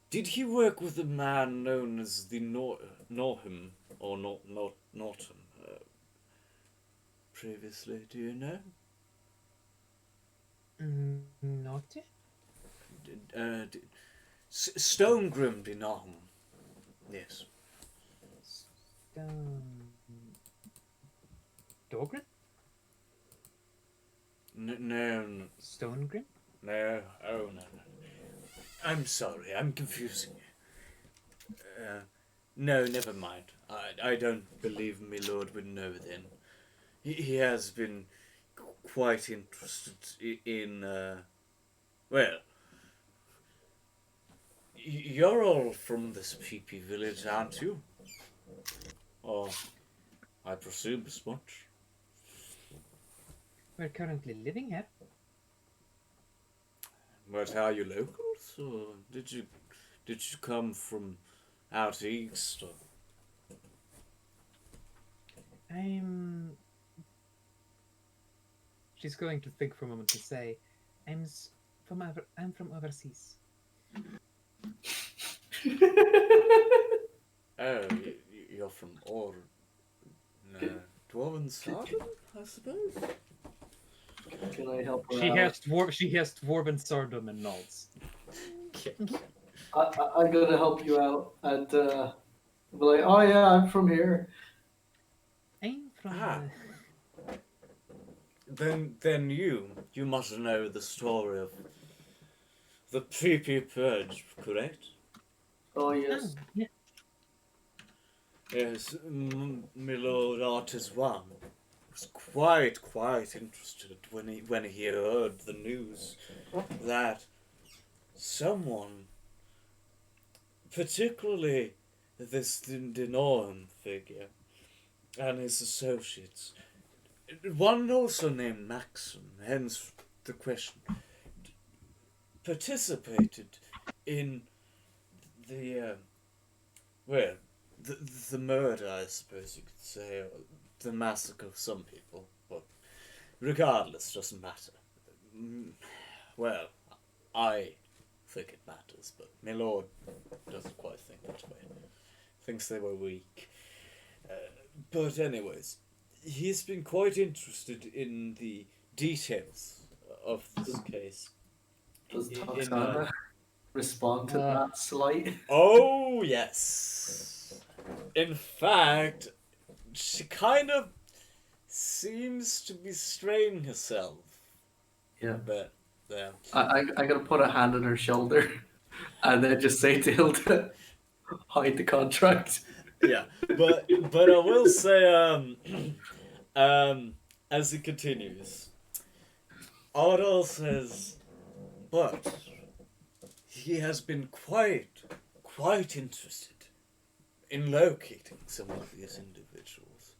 Did he work with a man known as the Norham or Norton previously? Do you know? Not yet. Stonegrim de Norham. Yes. Dogren? No. Stonegrim? No. Oh no. I'm sorry. I'm confusing you. No, never mind. I don't believe my lord would know then. He has been quite interested in, well, you're all from this Peepee Village, aren't you? Or, I presume as much. We're currently living here. But are you locals, or did you come from out east? Or? She's going to think for a moment to say, I'm from overseas. Oh, you're from Dwarven Sardom, I suppose. Can I help her She out? has dwarven sardom and nods. I'm gonna help you out, and be like, oh yeah, I'm from here. I'm from. Ah. Then you must know the story of the Peepee Village, correct? Oh yes. Oh, yeah. Yes, my lord Artis One was quite interested when he heard the news that someone, particularly this Denorum figure and his associates, one also named Maxim, hence the question, participated in the the murder, I suppose you could say, or the massacre of some people. But regardless, doesn't matter. Well, I think it matters, but my lord doesn't quite think that way. Thinks they were weak. But anyways, he's been quite interested in the details of this case. Does In, Toxana respond to that slight? Oh, yes. In fact, she kind of seems to be straining herself. Yeah. But, yeah. I gotta put a hand on her shoulder, and then just say to Hilda, hide the contract. Yeah, but I will say, as it continues, Ardal says, but he has been quite interested in locating some of these individuals.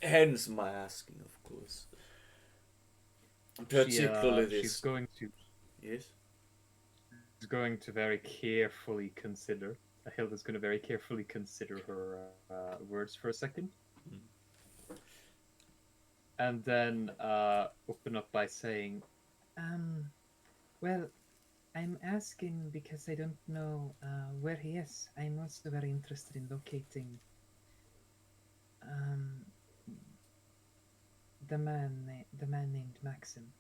Hence my asking, of course. Particularly this. She's going to Yes. very carefully consider. Hilda's going to very carefully consider her words for a second, and then open up by saying, Well, I'm asking because I don't know where he is. I'm also very interested in locating the man named Maxim.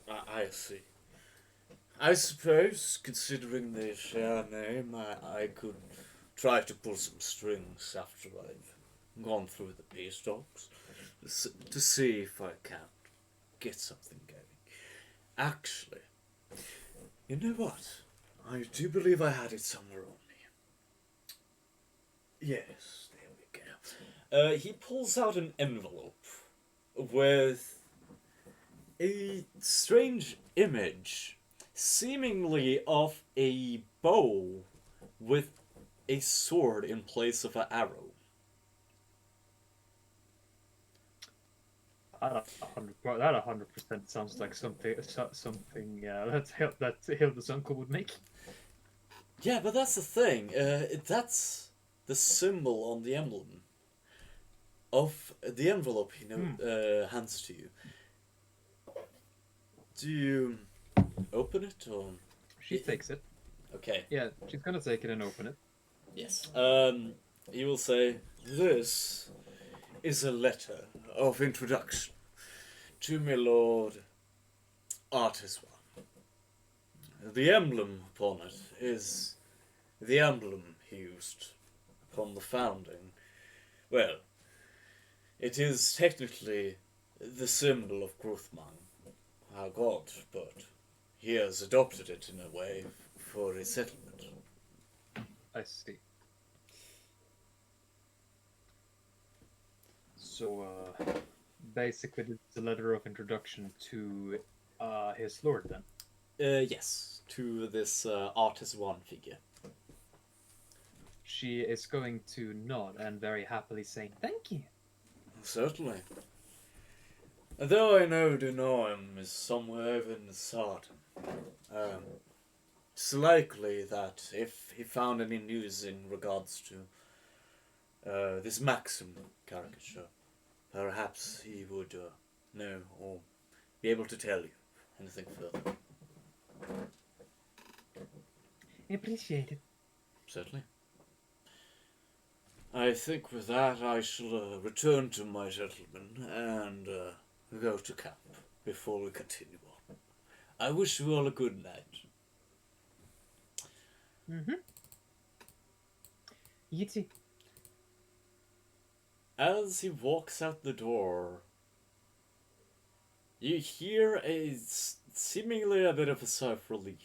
I see. I suppose, considering they share a name, I could try to pull some strings after I've gone through the peace talks to see if I can get something going. Actually, you know what? I do believe I had it somewhere on me. Yes, there we go. He pulls out an envelope with a strange image, seemingly of a bow with a sword in place of an arrow. that 100% sounds like something that Hilda's uncle would make. Yeah, but that's the thing. That's the symbol on the emblem of the envelope he hands to you. Do you open it or? She takes it. Okay. Yeah, she's gonna take it and open it. Yes. He will say, "This is a letter of introduction to my lord Artis One. The emblem upon it is the emblem used upon the founding. Well, it is technically the symbol of Gruthmang, our god, but he has adopted it in a way for his settlement." I see. So, basically, it's a letter of introduction to his lord, then. Yes, to this Artis One figure. She is going to nod and very happily saying, Thank you. Certainly. Though I know Denorum is somewhere over in the Sardom, it's likely that if he found any news in regards to this Maxim caricature, perhaps he would know or be able to tell you anything further. I appreciate it. Certainly. I think with that I shall return to my gentleman and go to camp before we continue on. I wish you all a good night. Mm-hmm. You too. As he walks out the door, you hear seemingly a bit of a sigh of relief.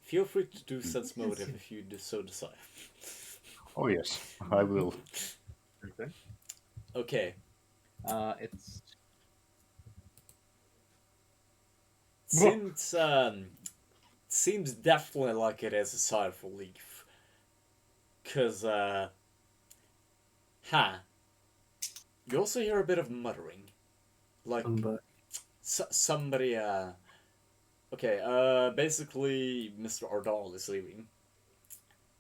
Feel free to do sense motive if you so desire. Oh yes, I will. Okay. Okay. It's Since seems definitely like it is a sigh of relief. Cause you also hear a bit of muttering. Like somebody okay, basically Mr. Ardal is leaving.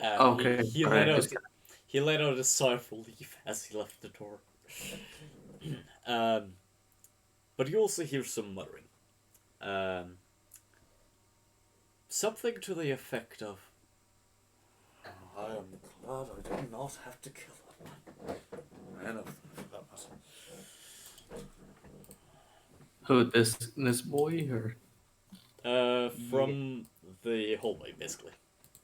Okay, He alright, let out a sigh of relief as he left the door. But you also hear some muttering. Something to the effect of, I am glad I did not have to kill him. And for that matter. who, this boy, or? From the hallway, basically.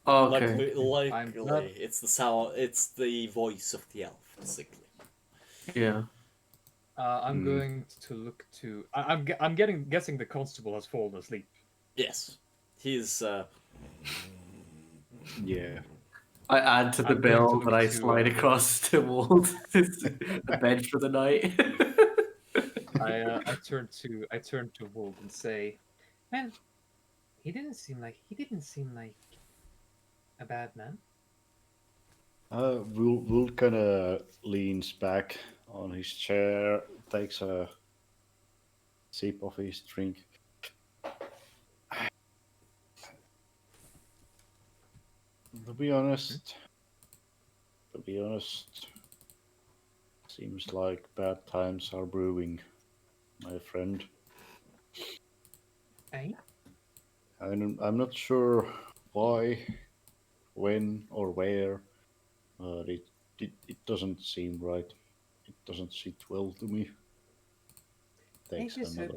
Oh, okay. Likely, it's the sound. It's the voice of the elf, distinctly. Yeah. I'm going to look to. I'm guessing the constable has fallen asleep. Yes, he's. Yeah. I add to the I'm going to bill look that I to, slide across the wall the bed for the night. I turn to Wold and say, Well, he didn't seem like a bad man. Will kind of leans back on his chair, takes a sip of his drink. To be honest, seems like bad times are brewing, my friend. Eh? I'm not sure why, when, or where, but it doesn't seem right. It doesn't sit well to me. Takes another.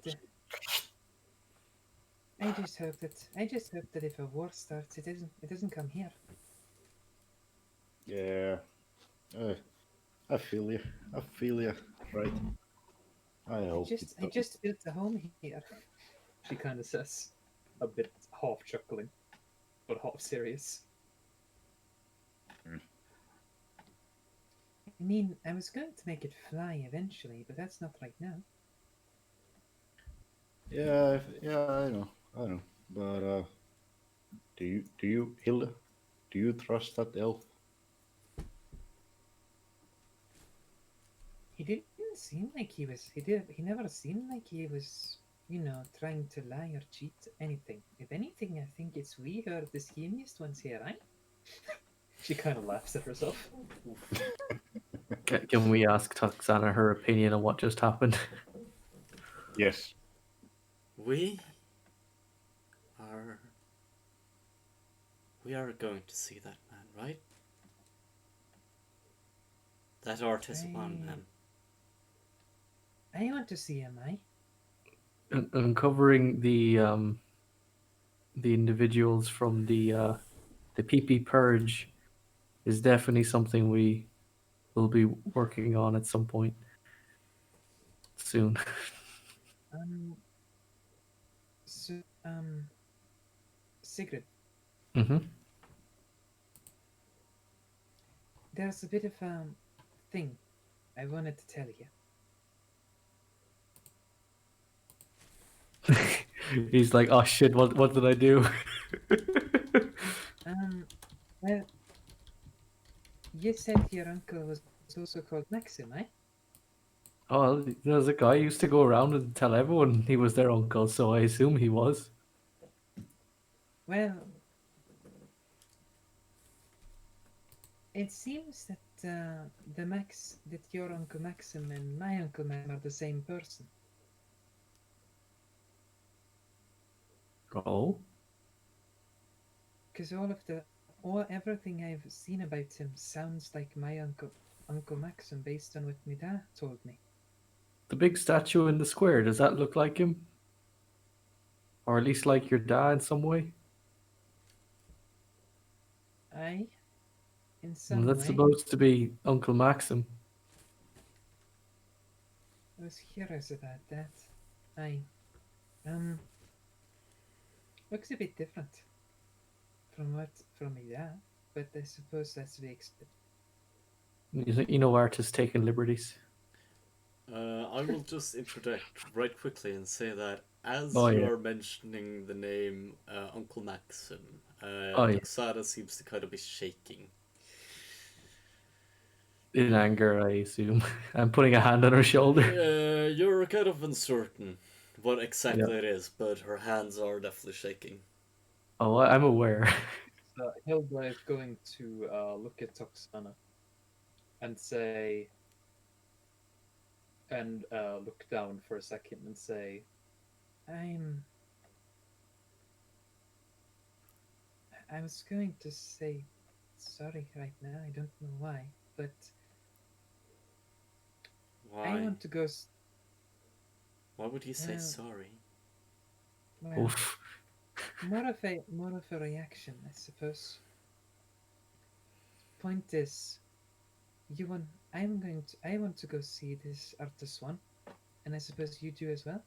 I just hope that if a war starts, it doesn't come here. Yeah, I feel you. I feel you. Right. I hope it I doesn't. just built a home here. she kind of says, a bit half chuckling, but half serious. I mean, I was going to make it fly eventually, but that's not right now. Yeah, I know. But do you, Hilda? Do you trust that elf? He didn't seem like he was. He never seemed like he was, trying to lie or cheat anything. If anything, I think it's we who are the schemiest ones here, right? She kind of laughs at herself. Can we ask Tuxana her opinion on what just happened? Yes. We are going to see that man, right? That artisan man. I want to see him, eh? Uncovering the individuals from the Peepee Purge is definitely something we will be working on at some point soon. So, Sigrid, Mm-hmm. there's a bit of a thing I wanted to tell you. He's like, oh shit, what did I do? Well, you said your uncle was also called Maxim, eh? Oh, there's a guy who used to go around and tell everyone he was their uncle, so I assume he was. Well, it seems that that your Uncle Maxim and my Uncle Maxim are the same person. Oh? Because everything I've seen about him sounds like my Uncle Maxim, based on what my dad told me. The big statue in the square, does that look like him? Or at least like your dad in some way? Aye, in Well, some that's way. supposed to be Uncle Maxim. I was curious about that. Aye. Looks a bit different from my dad, but I suppose that's to be expected. You know artists taking liberties. I will just interject right quickly and say that as Oh, you yeah. are mentioning the name Uncle Maxim, Oh, yeah. Tuxedo seems to kind of be shaking. In anger, I assume. I'm putting a hand on her shoulder. You're kind of uncertain what exactly it is, but her hands are definitely shaking. Oh, I'm aware. Hilda is going to look at Toxana and say, and look down for a second and say, I was going to say sorry right now. I don't know why, but Why? I want to go. Why would you say Well, sorry? Well, Oof. more of a reaction, I suppose. Point is, I want to go see this artist one, and I suppose you do as well.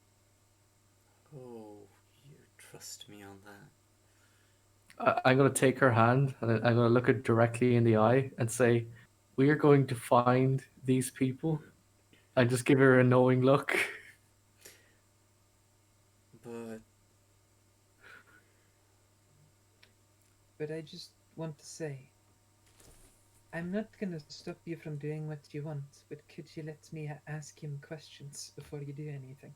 Oh, you trust me on that? I'm going to take her hand and I'm going to look her directly in the eye and say, "We are going to find these people." And just give her a knowing look. But I just want to say, I'm not gonna stop you from doing what you want, but could you let me ask him questions before you do anything?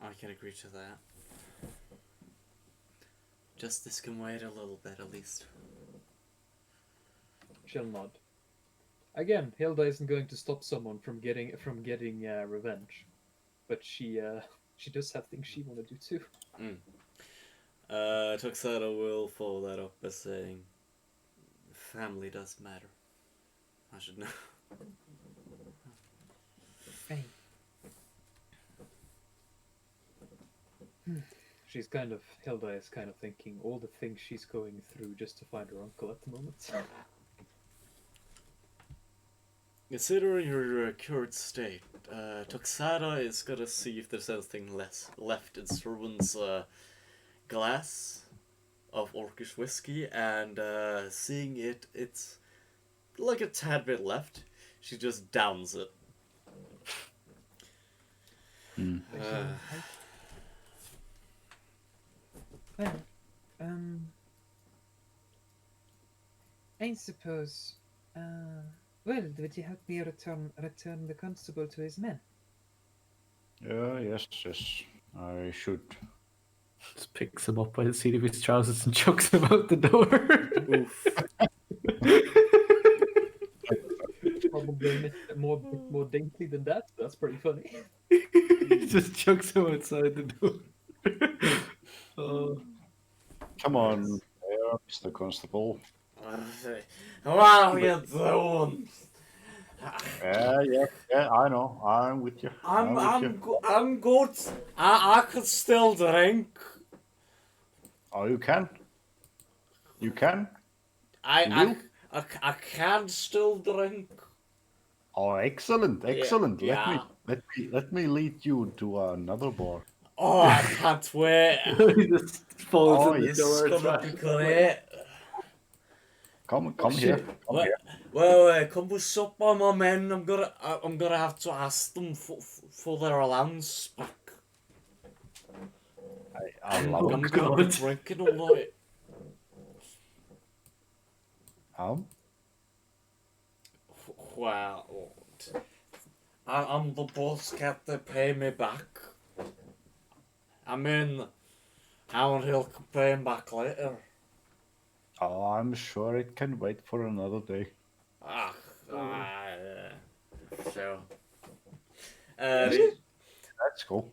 I can agree to that. Justice can wait a little bit at least. she'll nod. Again, Hilda isn't going to stop someone from getting revenge, but she does have things she want to do too. Tuxedo will follow that up by saying, family does matter. I should know. Fine. Hilda is kind of thinking all the things she's going through just to find her uncle at the moment. Considering your current state, Tuxedo is gonna see if there's anything left in Serwan's glass of Orcish whiskey, and seeing it's like a tad bit left, she just downs it. Well, I suppose. Well, would you help me return the constable to his men? Yes, I should. Just picks him up by the seat of his trousers and chucks him out the door. Oof. Probably more dainty than that. That's pretty funny. Just chucks him outside the door. Oh. Come on, there, Mr. Constable. What are you doing? Yeah, I know. I'm with you. I'm good. I could still drink. Oh, you can? You can? I can still drink. Oh, excellent. Yeah. Let me lead you to another bar. Oh, I can't wait. He just falls Oh, in the yes. door. It's gonna be great. Come shit. here. Come here. Well, come with up by my men. I'm gonna have to ask them for their lands back. I'm I'm gonna be drinking all night. Well, I'm the boss. Can't they pay me back? I mean, Hill can pay him back later. Oh, I'm sure it can wait for another day. Sure. Let's go.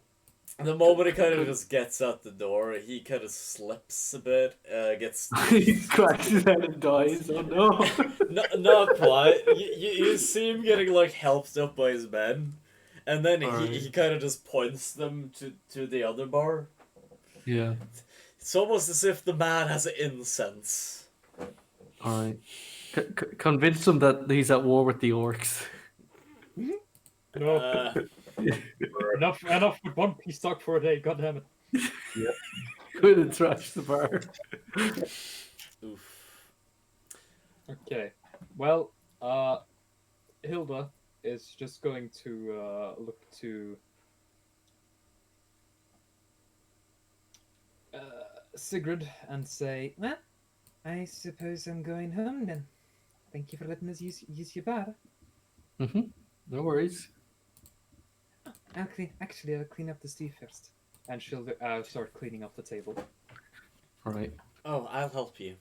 The moment he kind of just gets out the door, he kind of slips a bit, gets... He cracks his head and dies. Oh no! No, not quite. You see him getting, like, helped up by his men, and then Alright. he kind of just points them to the other bar. Yeah. It's almost as if the man has an incense. All right. Convince him that he's at war with the orcs. No, Uh, enough with One Piece talk for a day. God damn it. Go and trash the bar. oof. Okay. Well, Hilda is just going to look to Sigrid and say, "Well, I suppose I'm going home then. Thank you for letting us use your bar. No worries. I'll clean up the stew first." And she'll start cleaning up the table. All right. Oh, I'll help you.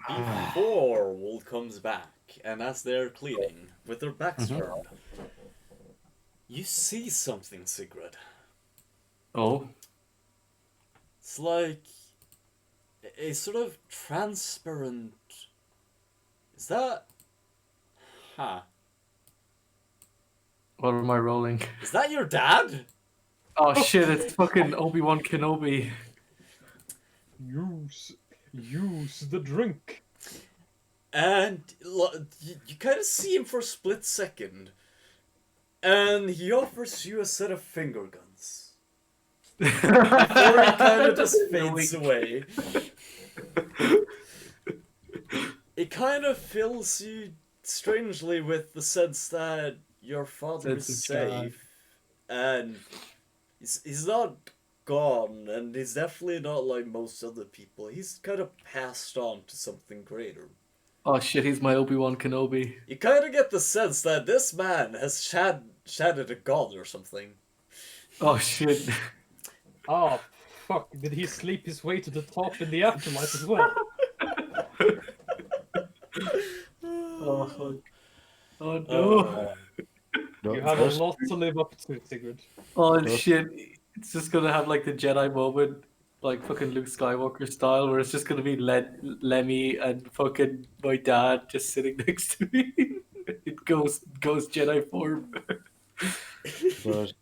Before Wold comes back, and as they're cleaning, with their backs turned, you see something, Sigrid. Oh. It's like a sort of transparent... Is that... Huh. What am I rolling? Is that your dad? Oh shit! It's fucking Obi-Wan Kenobi. Use the drink. And you kind of see him for a split second. And he offers you a set of finger guns. Before he kind of just fades away. It kind of fills you strangely with the sense that your father is Sense of joy. safe. And he's not gone, and he's definitely not like most other people. He's kind of passed on to something greater. Oh shit! He's my Obi-Wan Kenobi. You kind of get the sense that this man has shattered a god or something. Oh shit! Oh, fuck. Did he sleep his way to the top in the afterlife as well? Oh fuck! Oh no! Oh, You have a lot to live up to, Sigrid. Oh shit! It's just gonna have like the Jedi moment, like fucking Luke Skywalker style, where it's just gonna be Lemmy and fucking my dad just sitting next to me. It goes Jedi form. Does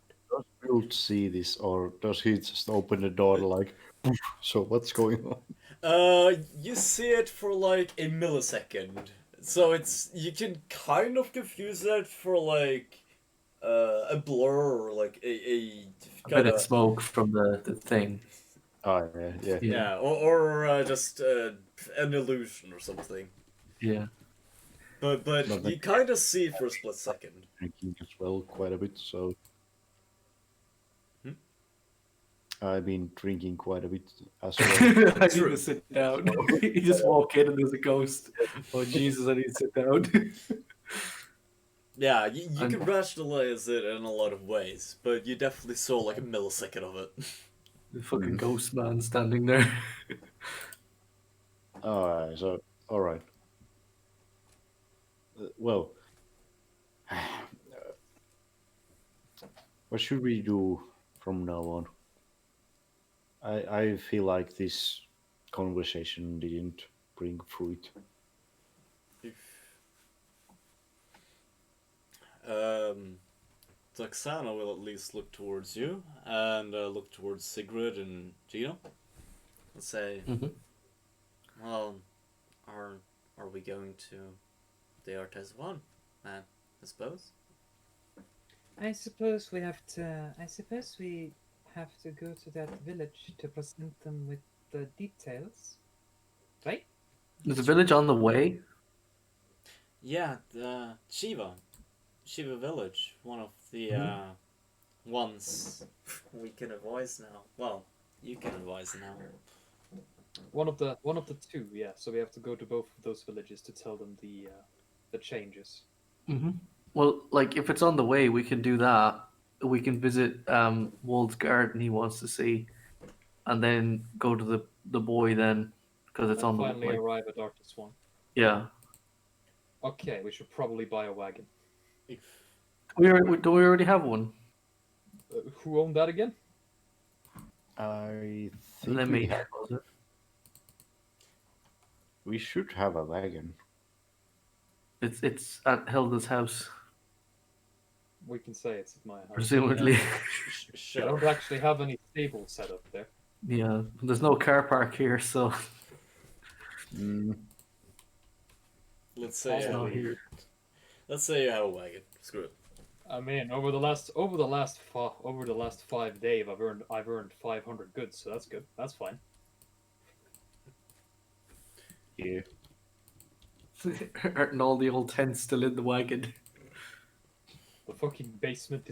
Bill see this, or does he just open the door like, "Poof," so what's going on? you see it for like a millisecond. So you can kind of confuse that for like a blur or like a A bit of smoke from the thing. Oh, yeah. yeah, or just an illusion or something. Yeah. But No, you kind of see it for a split second. Drinking as well quite a bit, so Hmm? I've been drinking quite a bit as I well. need to sit down. You just walk in and there's a ghost. Oh Jesus! I need to sit down. Yeah, you And- can rationalize it in a lot of ways, but you definitely saw like a millisecond of it. The fucking ghost man standing there. Alright, so alright. Well, what should we do from now on? I feel like this conversation didn't bring fruit. Toxana will at least look towards you and look towards Sigrid and Gino and say, well, are we going to the Artes one, man? I suppose. I suppose we have to go to that village to present them with the details. Right? There's a village on the way. Yeah, the Shiva Village, one of the ones we can advise now. Well, you can advise now. One of the two, yeah. So we have to go to both of those villages to tell them the changes. Well, like if it's on the way, we can do that. We can visit Wold's garden he wants to see, and then go to the boy then, because it's And on the finally way. arrive at Arctis One. Yeah. Okay, we should probably buy a wagon. Do we already have one? Who owned that again? I think Lemmy, was it? we should have a wagon. It's at Hilda's house, We can say it's at my house. presumably. I Sure. don't actually have any stables set up there. Yeah, there's no car park here, so Mm, Let's say not here. let's say you have a wagon. Screw it. I mean, over the last 5 days, I've earned 500 goods, so that's good. That's fine. yeah. And all the old tents still in the wagon. The fucking basement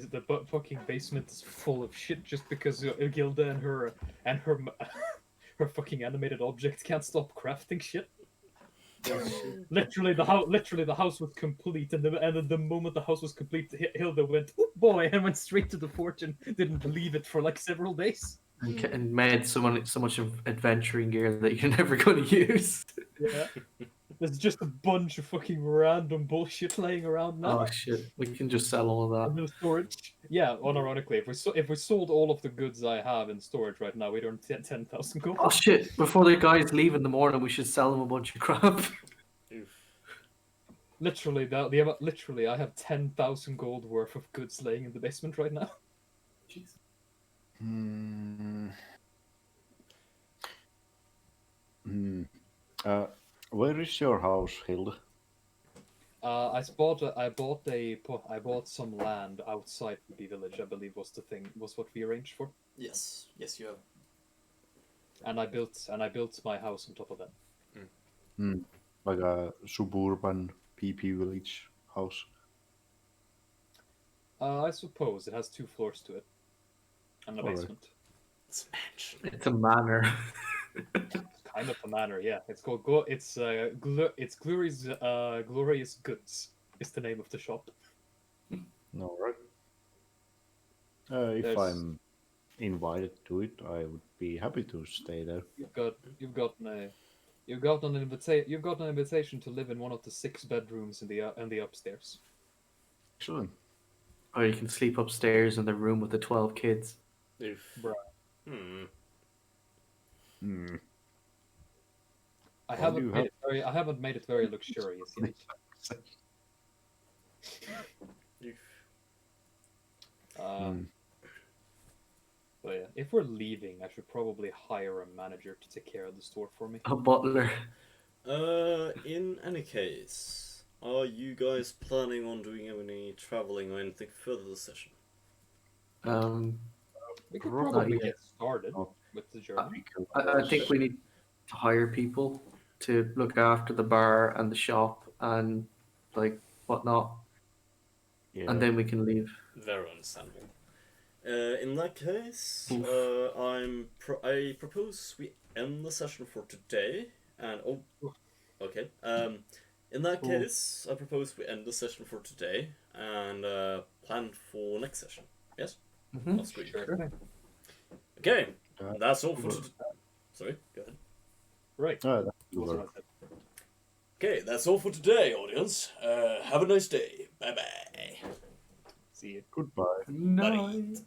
is full of shit just because Gilda and her her fucking animated objects can't stop crafting shit. Literally, the house was complete, and the moment the house was complete, Hilda went, "Oh boy," and went straight to the forge and didn't leave it for like several days. And made so much of adventuring gear that you're never going to use. Yeah. There's just a bunch of fucking random bullshit laying around now. Oh shit! We can just sell all of In that. the storage. Yeah, unironically, if we sold all of the goods I have in storage right now, we'd earn 10,000 gold. Oh shit! Before the guys leave in the morning, we should sell them a bunch of crap. Oof. Literally, I have 10,000 gold worth of goods laying in the basement right now. Jeez. Hmm. Hmm. Where is your house, Hilda? I bought some land outside Peepee Village. I believe was what we arranged for, Yes, you have. and I built my house on top of that. Like a suburban Peepee Village house. I suppose it has 2 floors to it, and a Alright. basement. It's a mansion. It's a manor. Kind of a manor, yeah. It's called Glorious Goods is the name of the shop. No, right? If There's- I'm invited to it, I would be happy to stay there. You've gotten an invitation to live in one of the 6 bedrooms in the upstairs. Excellent. Or you can sleep upstairs in the room with the 12 kids. Oof. Bruh. Hmm. I Why do haven't you made it very luxurious yet. Oof. But yeah, if we're leaving, I should probably hire a manager to take care of the store for me. A butler. In any case, are you guys planning on doing any traveling or anything further this session? We could Probably probably yet. get started Oh. with the journey. I think we need to hire people to look after the bar and the shop and like whatnot, Yeah. and then we can leave. Very understandable. In that case, Oof. I propose we end the session for today. And okay. In that Oof. case, I propose we end the session for today and plan for next session. Yes. Mhm. That's great. Sure. Okay, Uh, that's all for today. Sorry, go ahead. Right. That That's will what work. I said. Okay, that's all for today, audience. Have a nice day. Bye bye. See you. Goodbye. Nice.